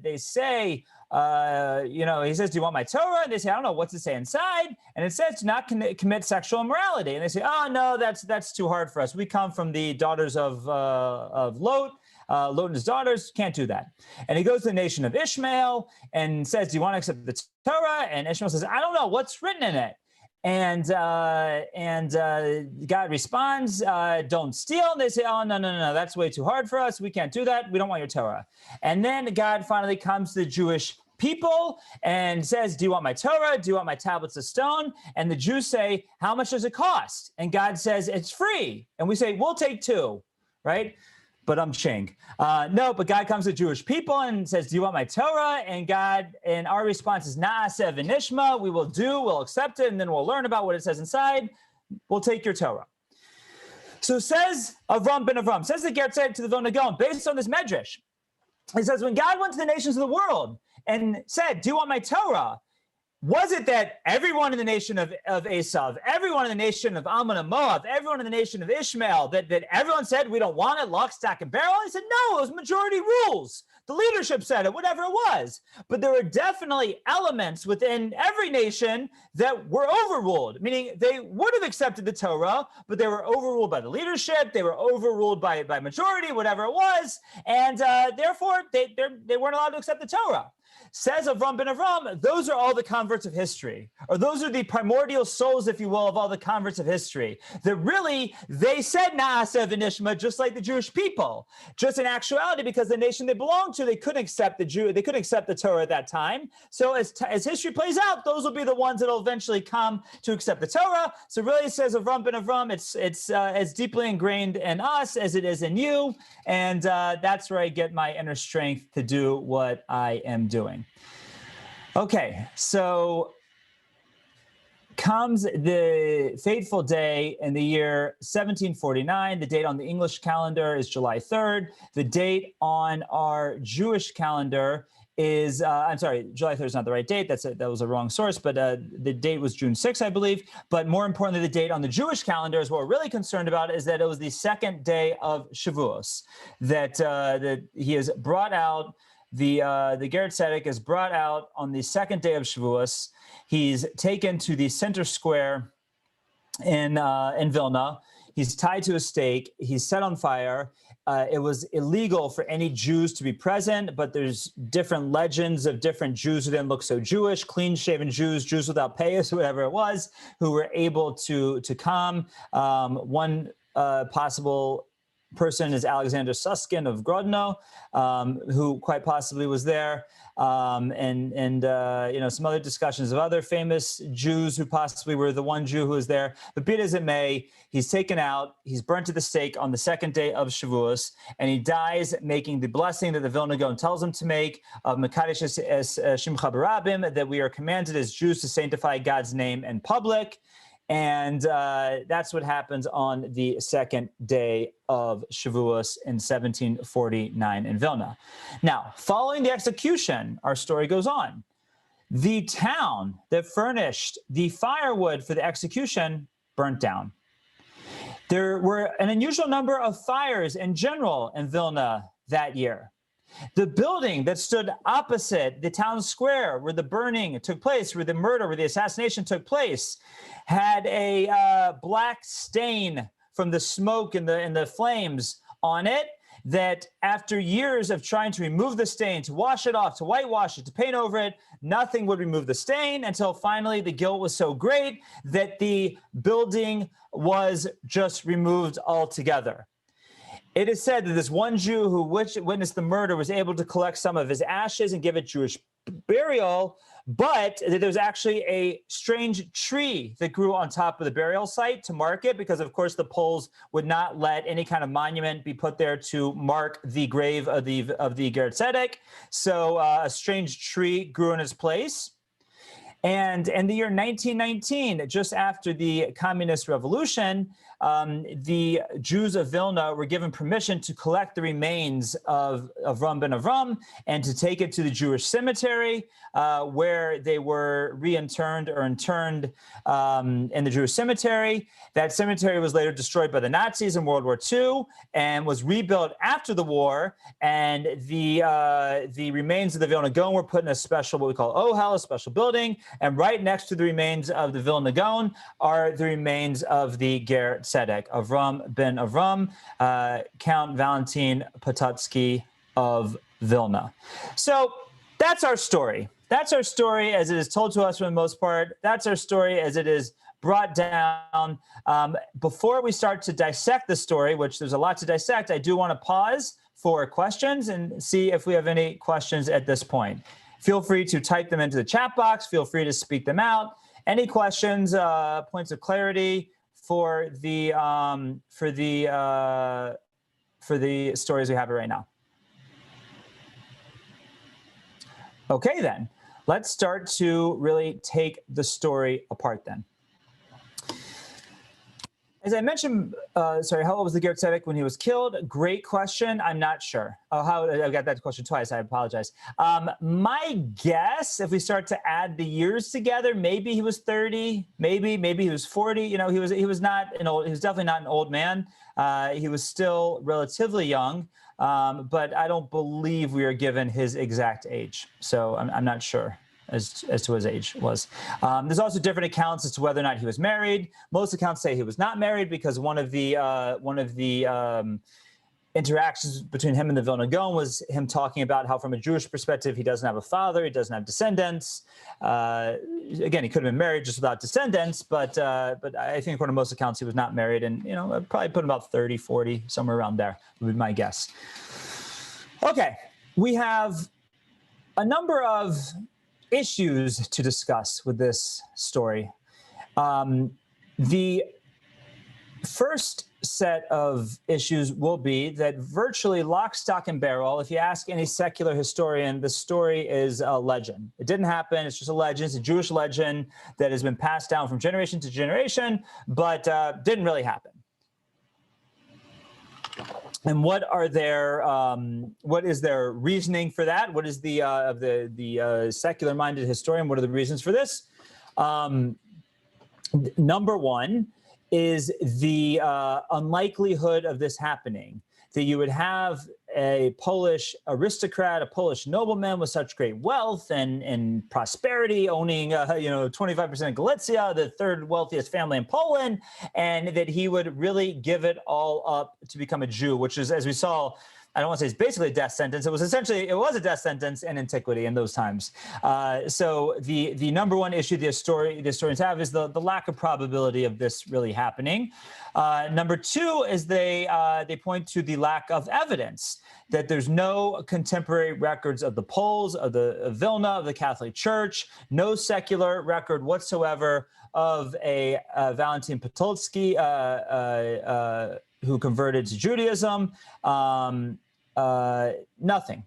they say, he says, do you want my Torah? And they say, I don't know, what's it say inside? And it says, do not commit sexual immorality. And they say, oh, no, that's too hard for us. We come from the daughters of Lot. Lot and his daughters can't do that. And he goes to the nation of Ishmael and says, do you want to accept the Torah? And Ishmael says, I don't know, what's written in it? And God responds, don't steal. And they say, oh, no, that's way too hard for us. We can't do that. We don't want your Torah. And then God finally comes to the Jewish people and says, do you want my Torah? Do you want my tablets of stone? And the Jews say, how much does it cost? And God says, it's free. And we say, we'll take two, right? But I'm Shing. No, but God comes to Jewish people and says, do you want my Torah? And our response is, Na'aseh v'nishma, we'll accept it, and then we'll learn about what it says inside. We'll take your Torah. So says Avram ben Avram, says the Ger Tzedek to the Vilna Gaon, based on this medrash. He says, when God went to the nations of the world and said, do you want my Torah? Was it that everyone in the nation of Esav, everyone in the nation of Ammon and Moab, everyone in the nation of Ishmael, that everyone said we don't want it, lock, stock, and barrel? He said, no, it was majority rules. The leadership said it, whatever it was. But there were definitely elements within every nation that were overruled, meaning they would have accepted the Torah, but they were overruled by the leadership, they were overruled by majority, whatever it was, and therefore they weren't allowed to accept the Torah. Says Avram ben Avram, those are all the converts of history, or those are the primordial souls, if you will, of all the converts of history. That really, they said Na'aseh v'nishma, just like the Jewish people. Just in actuality, because the nation they belonged to, they couldn't accept the Torah at that time. So as history plays out, those will be the ones that will eventually come to accept the Torah. So really, it says Avram ben Avram, it's as deeply ingrained in us as it is in you, and that's where I get my inner strength to do what I am doing. Okay, so comes the fateful day in the year 1749. The date on the English calendar is July 3rd. The date on our Jewish calendar is, I'm sorry, July 3rd is not the right date. That was a wrong source, but the date was June 6th, I believe. But more importantly, the date on the Jewish calendar is what we're really concerned about, is that it was the second day of Shavuos, that he has brought out. The Ger Tzedek is brought out on the second day of Shavuos. He's taken to the center square in Vilna. He's tied to a stake. He's set on fire. It was illegal for any Jews to be present, but there's different legends of different Jews who didn't look so Jewish, clean-shaven Jews, Jews without payas, whatever it was, who were able to come. One possible person is Alexander Susskind of Grodno, who quite possibly was there, and some other discussions of other famous Jews who possibly were the one Jew who was there. But be it as it may, he's taken out, he's burnt to the stake on the second day of Shavuos, and he dies making the blessing that the Vilna Gaon tells him to make of Mekadesh es Shimcha Barabim, that we are commanded as Jews to sanctify God's name in public. And that's what happens on the second day of Shavuos in 1749 in Vilna. Now, following the execution, our story goes on. The town that furnished the firewood for the execution burnt down. There were an unusual number of fires in general in Vilna that year. The building that stood opposite the town square where the burning took place, where the murder, where the assassination took place, had a black stain from the smoke and the flames on it, that after years of trying to remove the stain, to wash it off, to whitewash it, to paint over it, nothing would remove the stain, until finally the guilt was so great that the building was just removed altogether. It is said that this one Jew who witnessed the murder was able to collect some of his ashes and give it Jewish burial, but that there was actually a strange tree that grew on top of the burial site to mark it, because of course the Poles would not let any kind of monument be put there to mark the grave of the Ger Tzedek. So a strange tree grew in its place. And in the year 1919, just after the Communist Revolution, the Jews of Vilna were given permission to collect the remains of Avram ben Avram and to take it to the Jewish cemetery, where they were reinterred or interned in the Jewish cemetery. That cemetery was later destroyed by the Nazis in World War II and was rebuilt after the war. And the remains of the Vilna Gaon were put in a special, what we call Ohel, a special building. And right next to the remains of the Vilna Gaon are the remains of the Ger Tzedek, Avram ben Avram, Count Valentin Potocki of Vilna. So that's our story. That's our story as it is told to us for the most part. That's our story as it is brought down. Before we start to dissect the story, which there's a lot to dissect, I do want to pause for questions and see if we have any questions at this point. Feel free to type them into the chat box. Feel free to speak them out. Any questions, points of clarity for the stories we have right now? Okay, then let's start to really take the story apart then. As I mentioned, sorry, how old was the Ger Tzedek when he was killed? Great question. I'm not sure. Oh, I got that question twice. I apologize. My guess, if we start to add the years together, maybe he was 30, maybe he was 40. You know, he was definitely not an old man. He was still relatively young, but I don't believe we are given his exact age. So I'm not sure as to his age was. There's also different accounts as to whether or not he was married. Most accounts say he was not married because one of the interactions between him and the Vilna Gaon was him talking about how, from a Jewish perspective, he doesn't have a father, he doesn't have descendants. Again, he could have been married just without descendants, but I think according to most accounts, he was not married, and I'd probably put him about 30, 40, somewhere around there would be my guess. Okay, we have a number of issues to discuss with this story. The first set of issues will be that virtually lock, stock, and barrel, if you ask any secular historian, the story is a legend. It didn't happen. It's just a legend. It's a Jewish legend that has been passed down from generation to generation, but didn't really happen. And what is their reasoning for that? What is the secular-minded historian? What are the reasons for this? Number one is the unlikelihood of this happening, that you would have a Polish aristocrat, a Polish nobleman with such great wealth and prosperity, owning 25% of Galicia, the third wealthiest family in Poland, and that he would really give it all up to become a Jew, which is, as we saw, I don't want to say it's basically a death sentence. It was a death sentence in antiquity in those times. So the number one issue the historians have is the lack of probability of this really happening. Number two is they point to the lack of evidence, that there's no contemporary records of the Poles, of Vilna, of the Catholic Church, no secular record whatsoever of a Valentin Potocki who converted to Judaism. Nothing,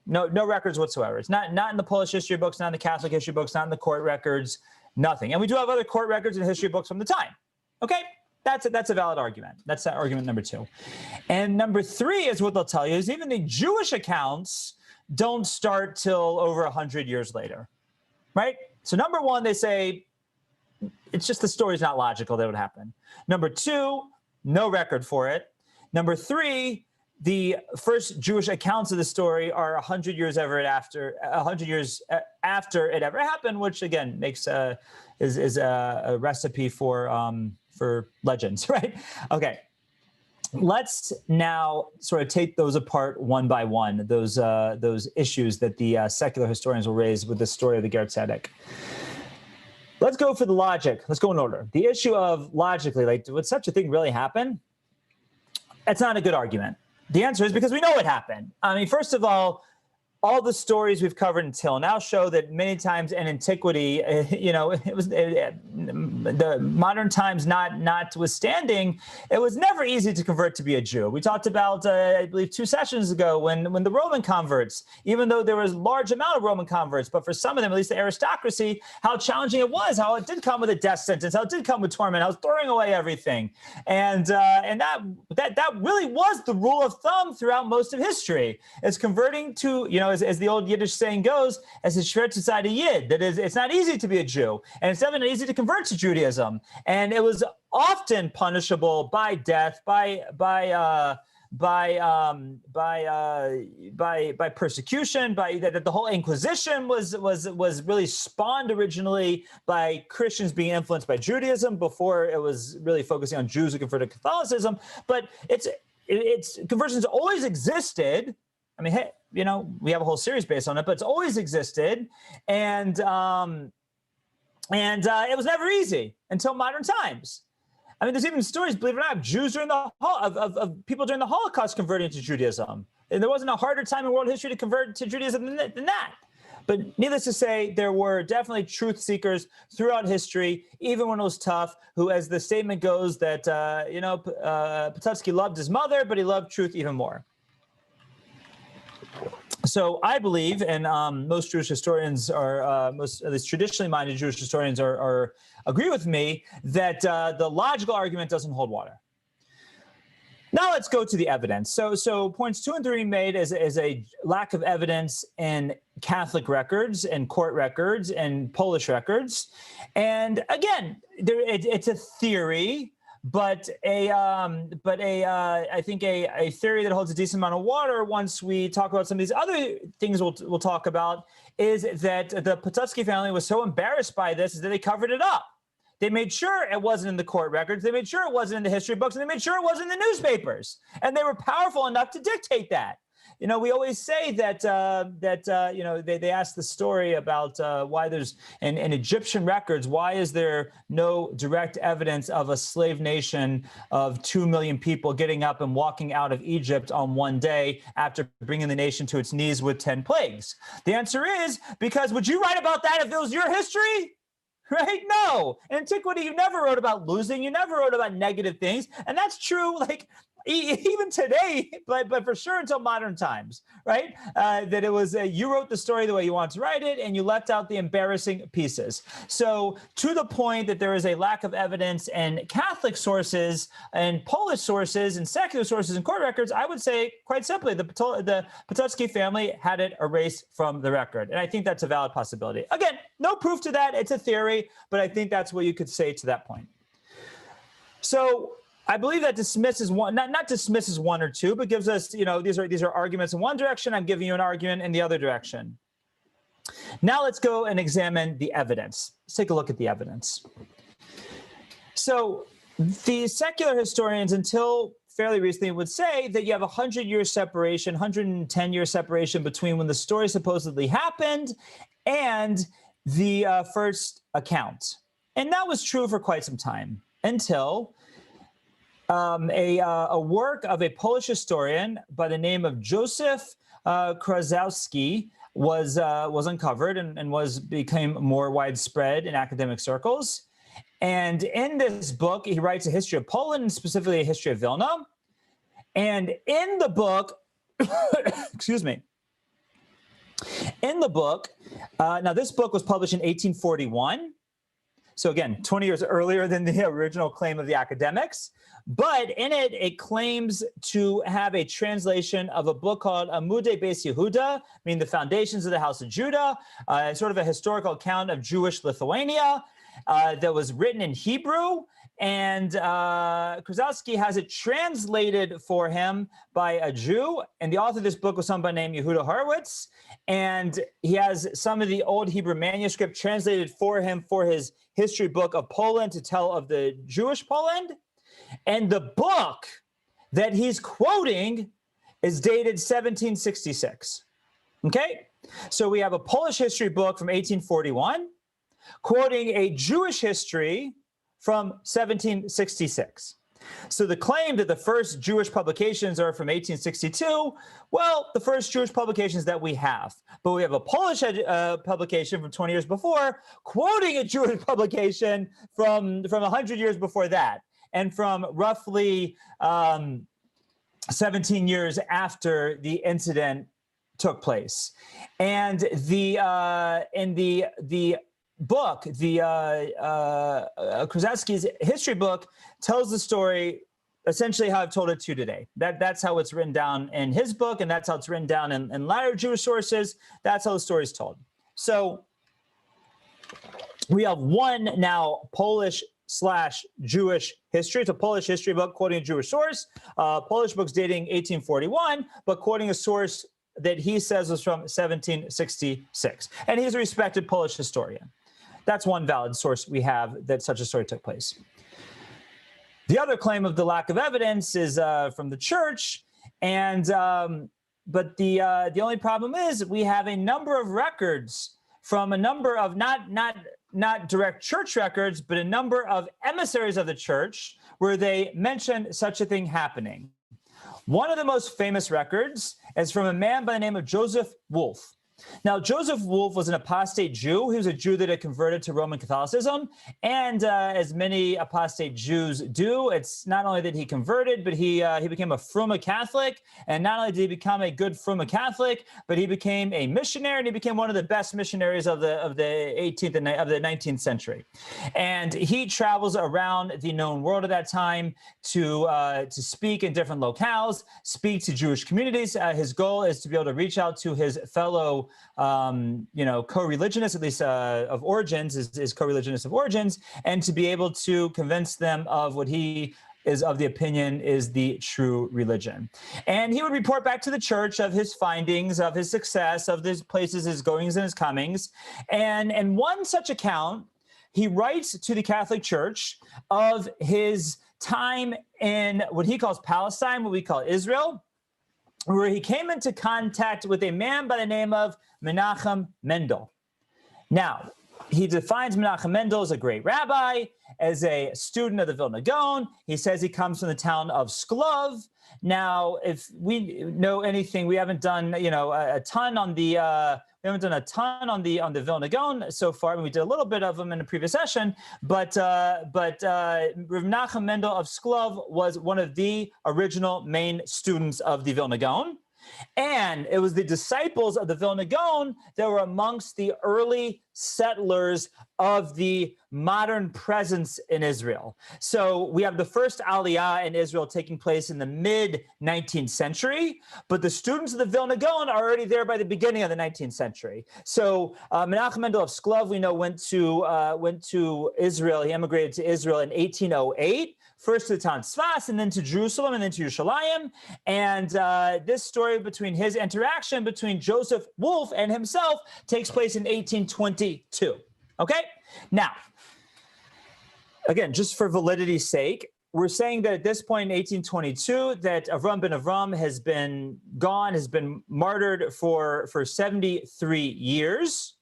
no records whatsoever. It's not in the Polish history books, not in the Catholic history books, not in the court records, nothing. And we do have other court records and history books from the time. Okay, that's a valid argument. That's argument number two. And number three is what they'll tell you is even the Jewish accounts don't start till over 100 years later, right? So number one, they say it's just the story's not logical that it would happen. Number two, no record for it. Number three, the first Jewish accounts of the story are 100 years after it ever happened, which again makes is a recipe for legends, right? Okay, let's now sort of take those apart one by one. Those issues that the secular historians will raise with the story of the Ger Tzedek. Let's go for the logic. Let's go in order. The issue of logically, like, would such a thing really happen? That's not a good argument. The answer is because we know it happened. I mean, first of all the stories we've covered until now show that many times in antiquity, it was the modern times notwithstanding, it was never easy to convert to be a Jew. We talked about, I believe, 2 sessions ago when the Roman converts, even though there was a large amount of Roman converts, but for some of them, at least the aristocracy, how challenging it was, how it did come with a death sentence, how it did come with torment, how it was throwing away everything, and that really was the rule of thumb throughout most of history. It's converting to, as the old Yiddish saying goes, as a shver to say a Yid. That is, it's not easy to be a Jew, and it's definitely not easy to convert to Judaism. And it was often punishable by death, by persecution, the whole Inquisition was really spawned originally by Christians being influenced by Judaism before it was really focusing on Jews who converted to Catholicism. But it's conversions always existed. I mean, hey, we have a whole series based on it, but it's always existed, and it was never easy until modern times. I mean, there's even stories, believe it or not, of Jews during of people during the Holocaust converting to Judaism, and there wasn't a harder time in world history to convert to Judaism than that. But needless to say, there were definitely truth seekers throughout history, even when it was tough, who, as the statement goes, that Potocki loved his mother, but he loved truth even more. So I believe, and most Jewish historians most at least traditionally minded Jewish historians agree with me, that the logical argument doesn't hold water. Now let's go to the evidence. So points 2 and 3 made is a lack of evidence in Catholic records and court records and Polish records. And again, it's a theory, but I think a theory that holds a decent amount of water once we talk about some of these other things we'll talk about is that the Potocki family was so embarrassed by this that they covered it up. They made sure it wasn't in the court records. They made sure it wasn't in the history books, and they made sure it wasn't in the newspapers. And they were powerful enough to dictate that. You know, we always say that you know, they ask the story about why there's in Egyptian records, why is there no direct evidence of a slave nation of 2 million people getting up and walking out of Egypt on one day after bringing the nation to its knees with 10 plagues? The answer is because would you write about that if it was your history? Right? No. In antiquity, you never wrote about losing. You never wrote about negative things. And that's true, like, even today, but for sure until modern times, right? That it was, you wrote the story the way you want to write it, and you left out the embarrassing pieces. So to the point that there is a lack of evidence in Catholic sources and Polish sources and secular sources and court records, I would say, quite simply, the Potocki family had it erased from the record. And I think that's a valid possibility. Again, no proof to that. It's a theory, but I think that's what you could say to that point. So I believe that dismisses one, not dismisses one or two, but gives us, you know, these are arguments in one direction. I'm giving you an argument in the other direction. Now let's go and examine the evidence. Let's take a look at the evidence. So the secular historians, until fairly recently, would say that you have 100-year separation, 110-year separation between when the story supposedly happened and the first account. And that was true for quite some time until a work of a Polish historian by the name of Joseph Krasowski was uncovered and became more widespread in academic circles. And in this book, he writes a history of Poland, and specifically a history of Vilna. And in the book, excuse me, in the book, now this book was published in 1841. So again, 20 years earlier than the original claim of the academics. But in it, it claims to have a translation of a book called Amudei Beis Yehuda, meaning the foundations of the house of Judah, sort of a historical account of Jewish Lithuania that was written in Hebrew. And Krasowski has it translated for him by a Jew. And the author of this book was somebody named Yehuda Horowitz. And he has some of the old Hebrew manuscript translated for him for his history book of Poland to tell of the Jewish Poland. And the book that he's quoting is dated 1766. Okay? So we have a Polish history book from 1841 quoting a Jewish history from 1766. So the claim that the first Jewish publications are from 1862, well, the first Jewish publications that we have. But we have a Polish publication from 20 years before quoting a Jewish publication from 100 years before that, and from roughly 17 years after the incident took place. And in the book, the Krasowski's history book tells the story essentially how I've told it to you today. That's how it's written down in his book, and that's how it's written down in later Jewish sources. That's how the story is told. So we have one now Polish/Jewish history. It's a Polish history book quoting a Jewish source. Polish books dating 1841, but quoting a source that he says was from 1766. And he's a respected Polish historian. That's one valid source we have that such a story took place. The other claim of the lack of evidence is from the church, and but the only problem is we have a number of records from a number of not direct church records, but a number of emissaries of the church where they mention such a thing happening. One of the most famous records is from a man by the name of Joseph Wolf. Now, Joseph Wolff was an apostate Jew. He was a Jew that had converted to Roman Catholicism. And as many apostate Jews do, it's not only that he converted, but he became a Fruma Catholic. And not only did he become a good Fruma Catholic, but he became a missionary, and he became one of the best missionaries of the 18th and of the 19th century. And he travels around the known world at that time to speak in different locales, speak to Jewish communities. His goal is to be able to reach out to his fellow co-religionists, at least of origins, is co-religionists of origins, and to be able to convince them of what he is of the opinion is the true religion. And he would report back to the church of his findings, of his success, of his places, his goings and his comings. And one such account, he writes to the Catholic Church of his time in what he calls Palestine, what we call Israel, where he came into contact with a man by the name of Menachem Mendel. Now, he defines Menachem Mendel as a great rabbi, as a student of the Vilna Gaon. He says he comes from the town of Sklov. Now, if we know anything, we haven't done a ton on the Vilna Gaon so far. I mean, we did a little bit of them in the previous session, but Rav Menachem Mendel of Sklov was one of the original main students of the Vilna Gaon. And it was the disciples of the Vilna Gaon that were amongst the early settlers of the modern presence in Israel. So we have the first Aliyah in Israel taking place in the mid-19th century, but the students of the Vilna Gaon are already there by the beginning of the 19th century. So Menachem Mendel of Sklov, we know, went to Israel. He emigrated to Israel in 1808. First to the town Tzfas, and then to Jerusalem, and then to Yerushalayim. And this story between his interaction between Joseph Wolff and himself takes place in 1822. Okay? Now, again, just for validity's sake, we're saying that at this point in 1822, that Avram ben Avram has been gone, has been martyred for 73 years.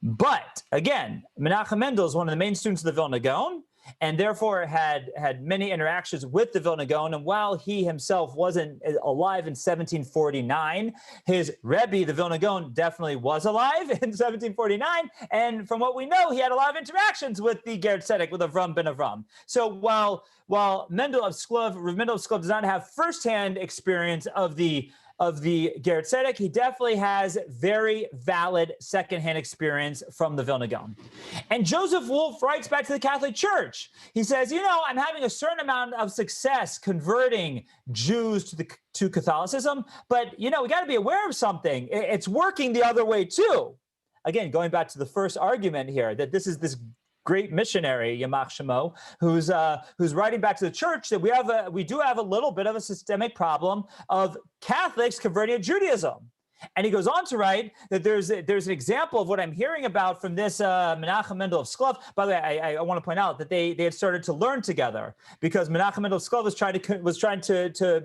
But again, Menachem Mendel is one of the main students of the Vilna Gaon, and therefore had many interactions with the Vilna Gaon. And while he himself wasn't alive in 1749, his Rebbe, the Vilna Gaon, definitely was alive in 1749. And from what we know, he had a lot of interactions with the Ger Tzedek, with Avram ben Avram. So while Mendel of Sklov, Rav Mendel of Sklov, does not have firsthand experience of the Ger Tzedek, he definitely has very valid secondhand experience from the Vilna Gaon. And Joseph Wolff writes back to the Catholic Church. He says, I'm having a certain amount of success converting Jews to Catholicism, but we got to be aware of something. It's working the other way too. Again, going back to the first argument here, that this is this great missionary, Yamach Shemo, who's writing back to the church that we do have a little bit of a systemic problem of Catholics converting to Judaism. And he goes on to write that there's an example of what I'm hearing about from this Menachem Mendel of Sklov. By the way, I want to point out that they had started to learn together, because Menachem Mendel of Sklov was trying to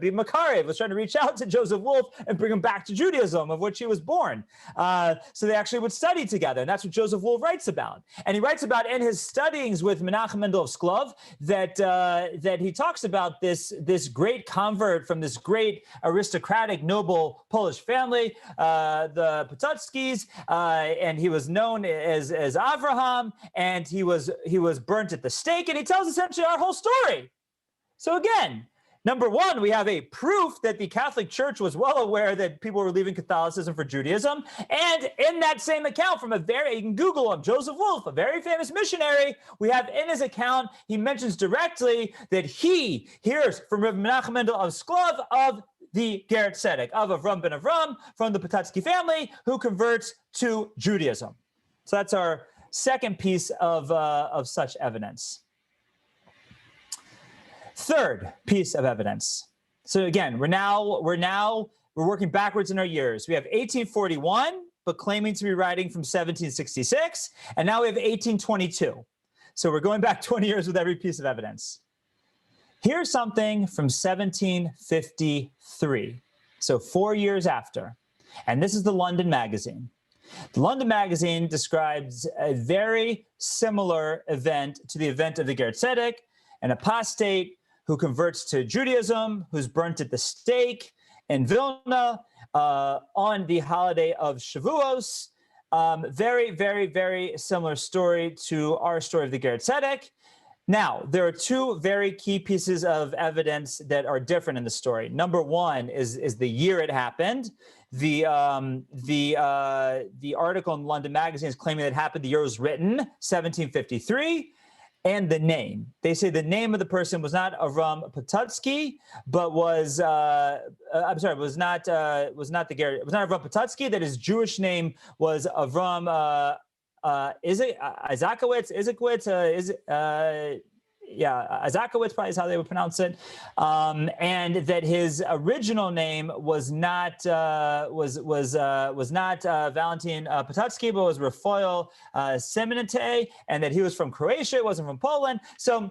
be Makarev, was trying to reach out to Joseph Wolff and bring him back to Judaism, of which he was born. So they actually would study together, and that's what Joseph Wolff writes about. And he writes about in his studyings with Menachem Mendel of Sklov that he talks about this great convert from this great aristocratic noble Polish family, the Potocki's, and he was known as Avraham, and he was burnt at the stake, and he tells essentially our whole story. So again, number one, we have a proof that the Catholic Church was well aware that people were leaving Catholicism for Judaism. And in that same account, you can Google him, Joseph Wolff, a very famous missionary, we have in his account, he mentions directly that he hears from Rav Menachem Mendel of Sklov of the Ger Tzedek, of Avram ben Avram, from the Potocki family, who converts to Judaism. So that's our second piece of such evidence. Third piece of evidence. So again, we're working backwards in our years. We have 1841, but claiming to be writing from 1766, and now we have 1822. So we're going back 20 years with every piece of evidence. Here's something from 1753, so 4 years after, and this is the London Magazine. The London Magazine describes a very similar event to the event of the Ger Tzedek, an apostate who converts to Judaism, who's burnt at the stake, in Vilna on the holiday of Shavuos. Very, very, very similar story to our story of the Ger Tzedek. Now, there are two very key pieces of evidence that are different in the story. Number one is the year it happened. The article in London Magazine is claiming that it happened, the year was written, 1753. And the name. They say the name of the person was not Avram Patutsky, but was was not Avram Patutsky. That his Jewish name was Avram Izakowitz, Izakowitz probably is how they would pronounce it, and that his original name was not Valentin Patutsky, but was Rafael Semenite, and that he was from Croatia, wasn't from Poland. So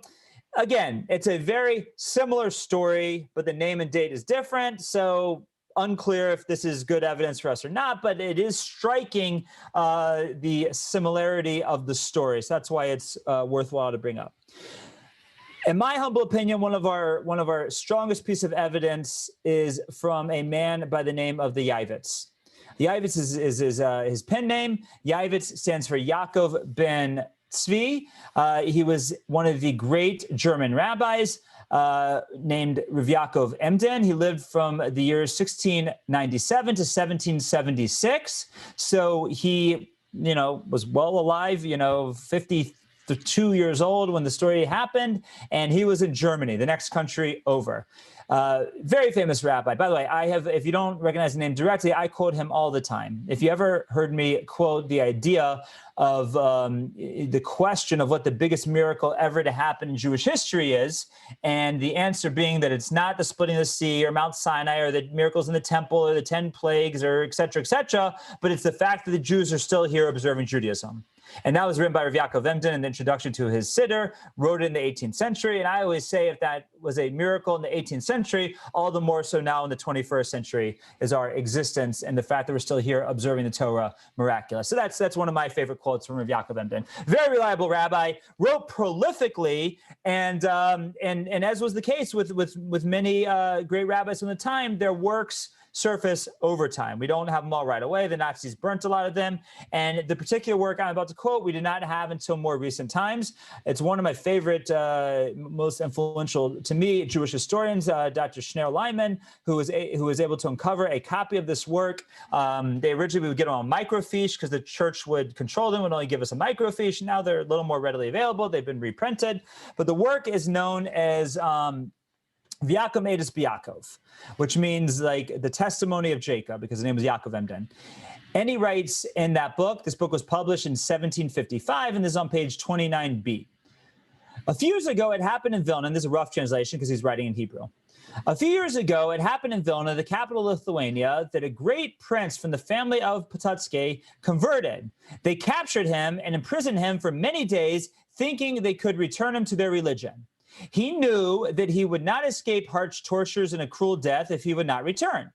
again, it's a very similar story, but the name and date is different. So unclear if this is good evidence for us or not, but it is striking the similarity of the story. So that's why it's worthwhile to bring up. In my humble opinion, one of our strongest piece of evidence is from a man by the name of the Yavitz. The Yavitz is his pen name. Yavitz stands for Yaakov ben Tzvi. He was one of the great German rabbis named Rav Yaakov Emden. He lived from the years 1697 to 1776. So he, was well alive, 52 years old when the story happened, and he was in Germany, the next country over. Very famous rabbi. By the way, if you don't recognize the name directly, I quote him all the time. If you ever heard me quote the idea of the question of what the biggest miracle ever to happen in Jewish history is, and the answer being that it's not the splitting of the sea or Mount Sinai or the miracles in the temple or the 10 plagues or et cetera, but it's the fact that the Jews are still here observing Judaism. And that was written by Rav Yaakov Emden in the introduction to his Siddur, wrote it in the 18th century. And I always say if that was a miracle in the 18th century, all the more so now in the 21st century is our existence and the fact that we're still here observing the Torah miraculous. So that's one of my favorite quotes from Rav Yaakov Emden. Very reliable rabbi, wrote prolifically, and as was the case with many great rabbis from the time, their works surface over time. We don't have them all right away. The Nazis burnt a lot of them. And the particular work I'm about to quote, we did not have until more recent times. It's one of my favorite, most influential to me, Jewish historians, Dr. Schneur Lyman, who was able to uncover a copy of this work. They originally would get them on microfiche because the church would control them, would only give us a microfiche. Now they're a little more readily available. They've been reprinted. But the work is known as V'yakom Edus B'Yaakov, which means like the testimony of Jacob, because his name was Yaakov Emden. And he writes in that book, this book was published in 1755, and this is on page 29b. A few years ago, it happened in Vilna, and this is a rough translation because he's writing in Hebrew. A few years ago, it happened in Vilna, the capital of Lithuania, that a great prince from the family of Patutsky converted. They captured him and imprisoned him for many days, thinking they could return him to their religion. He knew that he would not escape harsh tortures and a cruel death if he would not return.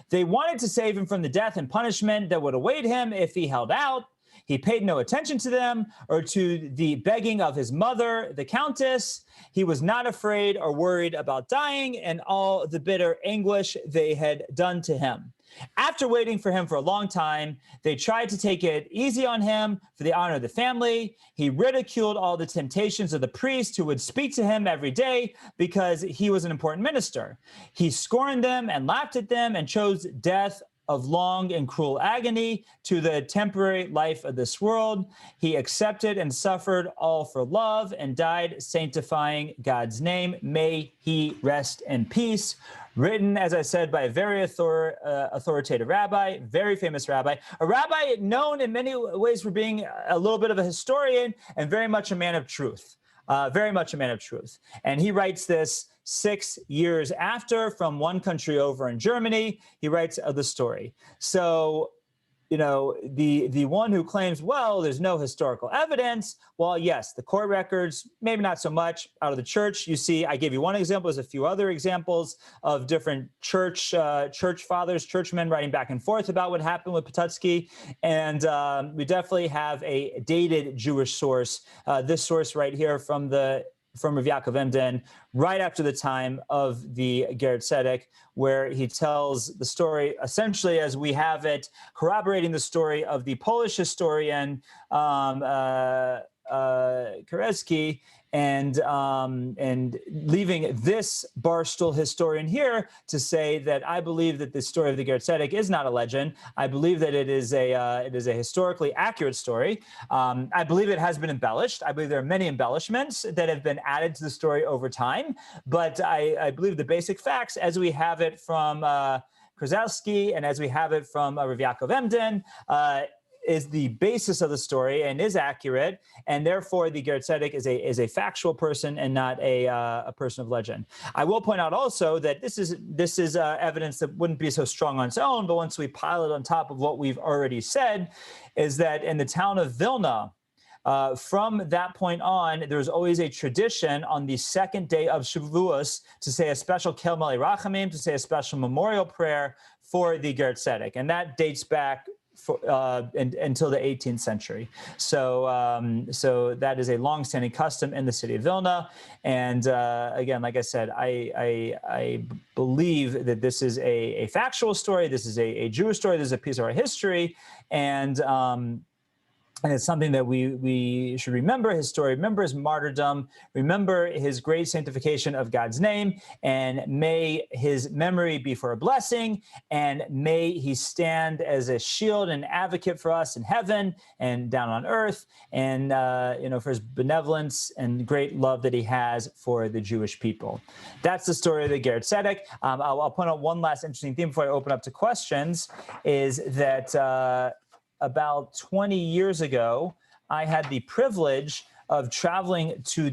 They wanted to save him from the death and punishment that would await him if he held out. He paid no attention to them or to the begging of his mother, the countess. He was not afraid or worried about dying and all the bitter anguish they had done to him. After waiting for him for a long time, they tried to take it easy on him for the honor of the family. He ridiculed all the temptations of the priest who would speak to him every day because he was an important minister. He scorned them and laughed at them and chose death of long and cruel agony to the temporary life of this world. He accepted and suffered all for love and died sanctifying God's name. May he rest in peace. Written, as I said, by a very authoritative rabbi, very famous rabbi, a rabbi known in many ways for being a little bit of a historian and very much a man of truth, very much a man of truth. And he writes this 6 years after, from one country over in Germany. He writes the story. So, the one who claims, well, there's no historical evidence. Well, yes, the court records, maybe not so much. Out of the church, you see, I gave you one example. There's a few other examples of different church fathers, churchmen writing back and forth about what happened with Patutsky. And we definitely have a dated Jewish source. This source right here from the from Rav Yaakov Emden right after the time of the Ger Tzedek, where he tells the story essentially as we have it, corroborating the story of the Polish historian Korecki, and leaving this barstool historian here to say that I believe that the story of the Ger Tzedek is not a legend. I believe that it is a historically accurate story. I believe it has been embellished. I believe there are many embellishments that have been added to the story over time, but I believe the basic facts as we have it from Krzelski and as we have it from Rav Yaakov Emden is the basis of the story and is accurate, and therefore the Ger Tzedek is a factual person and not a person of legend. I will point out also that this is evidence that wouldn't be so strong on its own, but once we pile it on top of what we've already said, is that in the town of Vilna, from that point on, there's always a tradition on the second day of Shavuos to say a special Kel Malei Rachamim, to say a special memorial prayer for the Ger Tzedek, and that dates back until the 18th century. So that is a long-standing custom in the city of Vilna. And again, like I said, I believe that this is a factual story. This is a Jewish story. This is a piece of our history. And it's something that we should remember his story, remember his martyrdom, remember his great sanctification of God's name, and may his memory be for a blessing, and may he stand as a shield and advocate for us in heaven and down on earth, and for his benevolence and great love that he has for the Jewish people. That's the story of the Ger Tzedek. I'll point out one last interesting theme before I open up to questions, is that about 20 years ago, I had the privilege of traveling to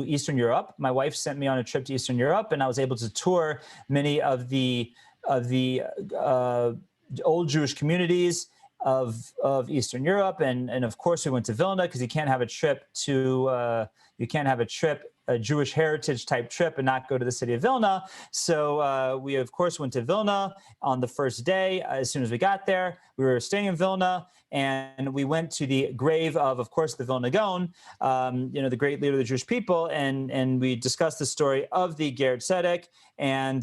Eastern Europe. My wife sent me on a trip to Eastern Europe, and I was able to tour many of the old Jewish communities of Eastern Europe, and of course we went to Vilna, because you can't have a Jewish heritage type trip and not go to the city of Vilna. So we of course went to Vilna on the first day. As soon as we got there, we were staying in Vilna, and we went to the grave of course, the Vilna Gaon, the great leader of the Jewish people, and we discussed the story of the Ger Tzedek, and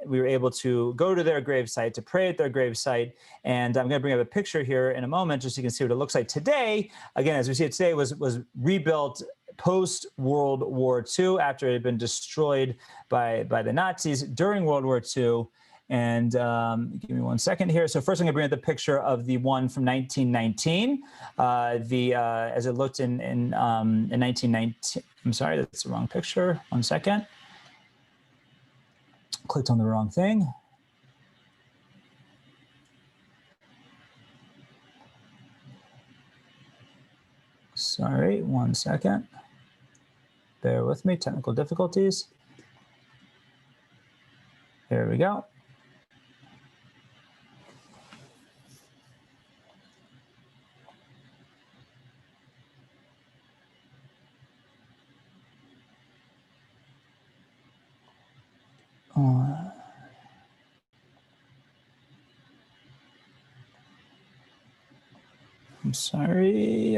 we were able to go to their gravesite, to pray at their gravesite. And I'm going to bring up a picture here in a moment, just so you can see what it looks like today. Again, as we see it today, was rebuilt post-World War II, after it had been destroyed by the Nazis during World War II. And give me one second here. So first I'm going to bring up the picture of the one from 1919, as it looked in 1919. I'm sorry, that's the wrong picture. One second. Clicked on the wrong thing. Sorry, one second. Bear with me, technical difficulties. There we go. I'm sorry.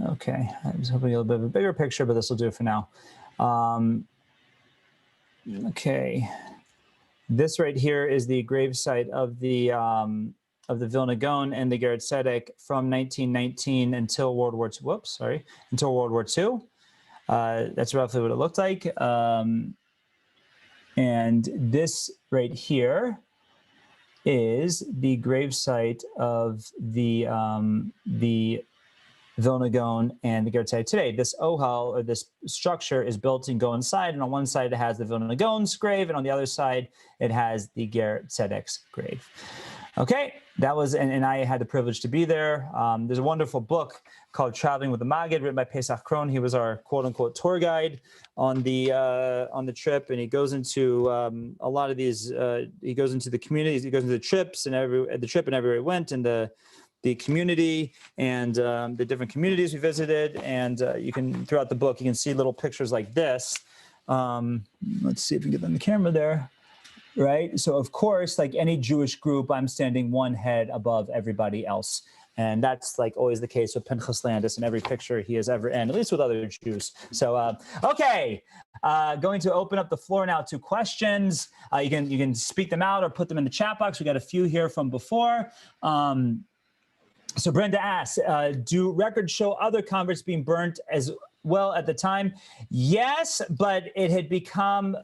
Okay, I was hoping a little bit of a bigger picture, but this will do it for now. Okay, this right here is the gravesite of the Vilna Gaon and the Ger Tzedek from 1919 until World War II. Whoops, sorry, until World War II. That's roughly what it looked like. And this right here is the gravesite of the Vilna Gaon and the Ger Tzedek today. This ohel, or this structure, is built in Gaon side, and on one side it has the Vilna Gaon's grave, and on the other side it has the Ger Tzedek's grave. Okay, that was, and I had the privilege to be there. There's a wonderful book called Traveling with the Maggid, written by Pesach Kron. He was our quote-unquote tour guide on the trip, and he goes into a lot of these. He goes into the communities, he goes into the trips, and everywhere he went, and the community and the different communities we visited. And you can, throughout the book, you can see little pictures like this. Let's see if we can get on the camera there. right? So of course, like any Jewish group, I'm standing one head above everybody else. And that's like always the case with Pinchas Landis in every picture he has ever in, at least with other Jews. So, okay, going to open up the floor now to questions. You can speak them out or put them in the chat box. We got a few here from before. So Brenda asks, do records show other converts being burnt as well at the time? Yes, but it had become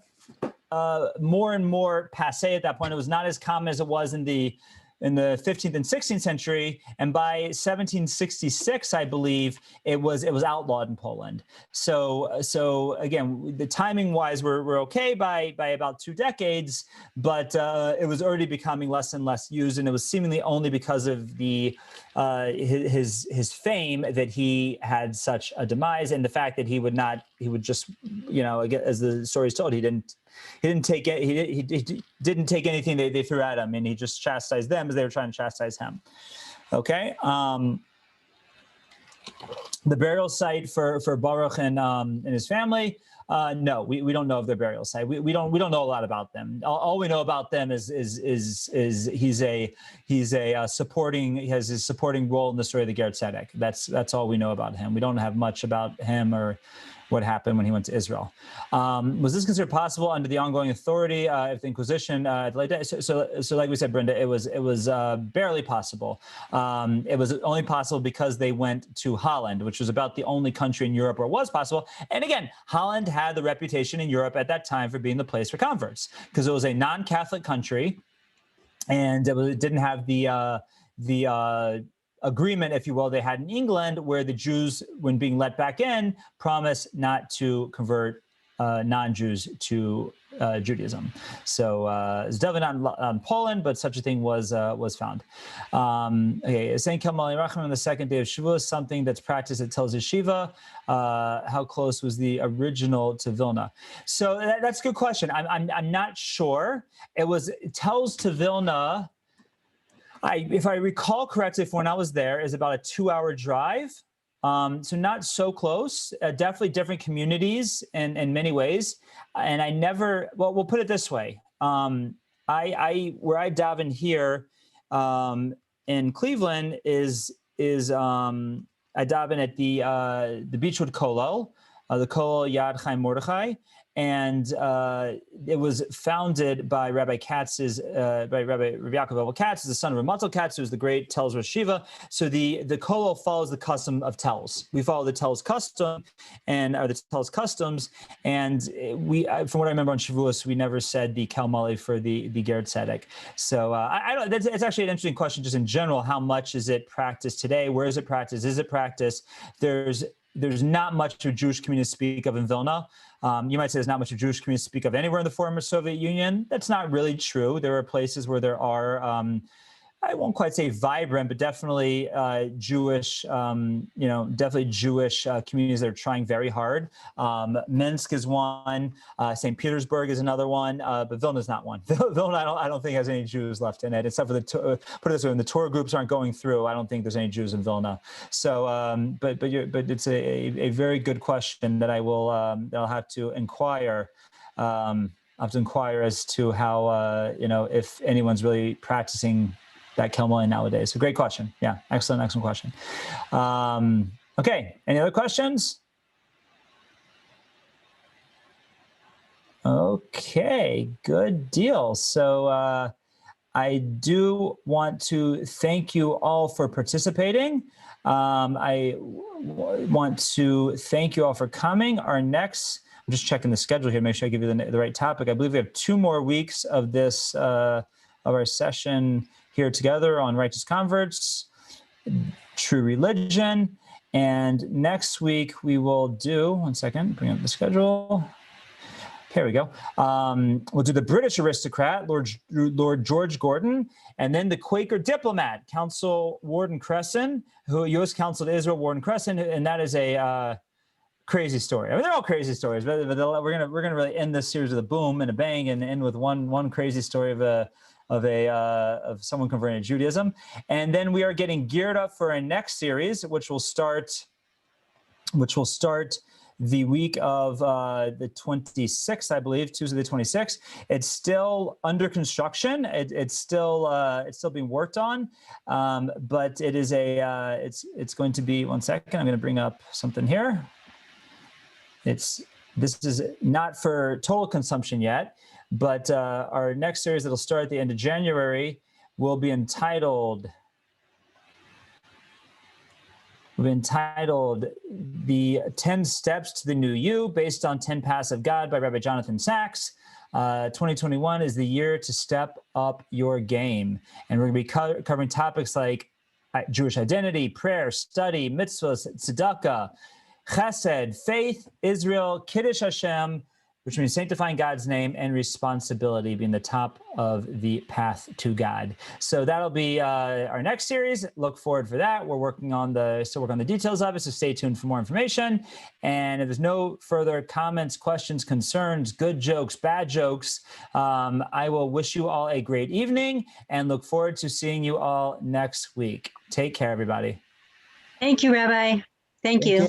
more and more passé at that point. It was not as common as it was in the 15th and 16th century, and by 1766, I believe it was outlawed in Poland. So again, the timing wise, we're okay by about 2 decades, but it was already becoming less and less used, and it was seemingly only because of the his fame that he had such a demise, and the fact that he would just, you know, as the story is told, he didn't take anything they threw at him, and he just chastised them as they were trying to chastise him. Okay. The burial site for Baruch and his family. No, we don't know of their burial site. We don't know a lot about them. All we know about them is he has his supporting role in the story of the Ger Tzedek. That's all we know about him. We don't have much about him or what happened when he went to Israel. Was this considered possible under the ongoing authority of the Inquisition? So like we said, Brenda, it was barely possible. It was only possible because they went to Holland, which was about the only country in Europe where it was possible. And again, Holland had the reputation in Europe at that time for being the place for converts, because it was a non-Catholic country, and it didn't have the agreement, if you will, they had in England, where the Jews, when being let back in, promised not to convert non-Jews to Judaism. So it's definitely not in Poland, but such a thing was found. Okay, Saint Kelmali Rachman on the second day of Shavuos, something that's practiced at Telz Yeshiva. How close was the original to Vilna? So that's a good question. I'm not sure. It was Telz to Vilna. If I recall correctly, when I was there, is about a 2-hour drive. So not so close, definitely different communities in many ways. And I never, well, we'll put it this way. Where I daven here in Cleveland is I daven at the Beechwood Kollel, the Kollel Yad Chaim Mordechai. And it was founded by Rabbi Katz's, by Rabbi Yaakov Katz, the son of Ramatel Katz, who was the great Telz Rosh Yeshiva. So the Kollel follows the custom of Telz. We follow the Telz custom, or the Telz customs. And from what I remember on Shavuos, we never said the Kelmali for the Ger Tzedek. So I don't. It's actually an interesting question, just in general. How much is it practiced today? Where is it practiced? Is it practiced? There's not much of Jewish community to speak of in Vilna. You might say there's not much of Jewish community to speak of anywhere in the former Soviet Union. That's not really true. There are places where there are, I won't quite say vibrant, but definitely Jewish, definitely Jewish communities that are trying very hard. Minsk is one. St. Petersburg is another one. But Vilna is not one. Vilna, I don't think has any Jews left in it, except for put it this way: when the Torah groups aren't going through, I don't think there's any Jews in Vilna. So, but it's a very good question that I'll have to inquire. I have to inquire as to how if anyone's really practicing that Kelmali nowadays. So great question. Yeah, excellent question. Okay, any other questions? Okay, good deal. So I do want to thank you all for participating. I want to thank you all for coming. I'm just checking the schedule here, make sure I give you the right topic. I believe we have 2 more weeks of this, of our session here together on Righteous Converts, True Religion. And next week we will do, one second, bring up the schedule. Here we go. We'll do the British aristocrat, Lord George Gordon, and then the Quaker diplomat, Counsel Warden Cresson, U.S. Counsel to Israel, Warden Cresson, and that is a crazy story. I mean, they're all crazy stories, but we're gonna really end this series with a boom and a bang, and end with one crazy story of someone converting to Judaism. And then we are getting geared up for our next series, which will start the week of the 26th, I believe, Tuesday the 26th. It's still under construction. It's still being worked on, but it is it's going to be, one second, I'm going to bring up something here. This is not for total consumption yet, but our next series that'll start at the end of January will be entitled The 10 Steps to the New You, based on 10 Paths of God by Rabbi Jonathan Sachs. 2021 is the year to step up your game. And we're going to be covering topics like Jewish identity, prayer, study, mitzvahs, tzedakah, chesed, faith, Israel, Kiddush Hashem, which means sanctifying God's name, and responsibility being the top of the path to God. So that'll be our next series. Look forward for that. We're working on the details of it, so stay tuned for more information. And if there's no further comments, questions, concerns, good jokes, bad jokes, I will wish you all a great evening and look forward to seeing you all next week. Take care, everybody. Thank you, Rabbi. Thank you.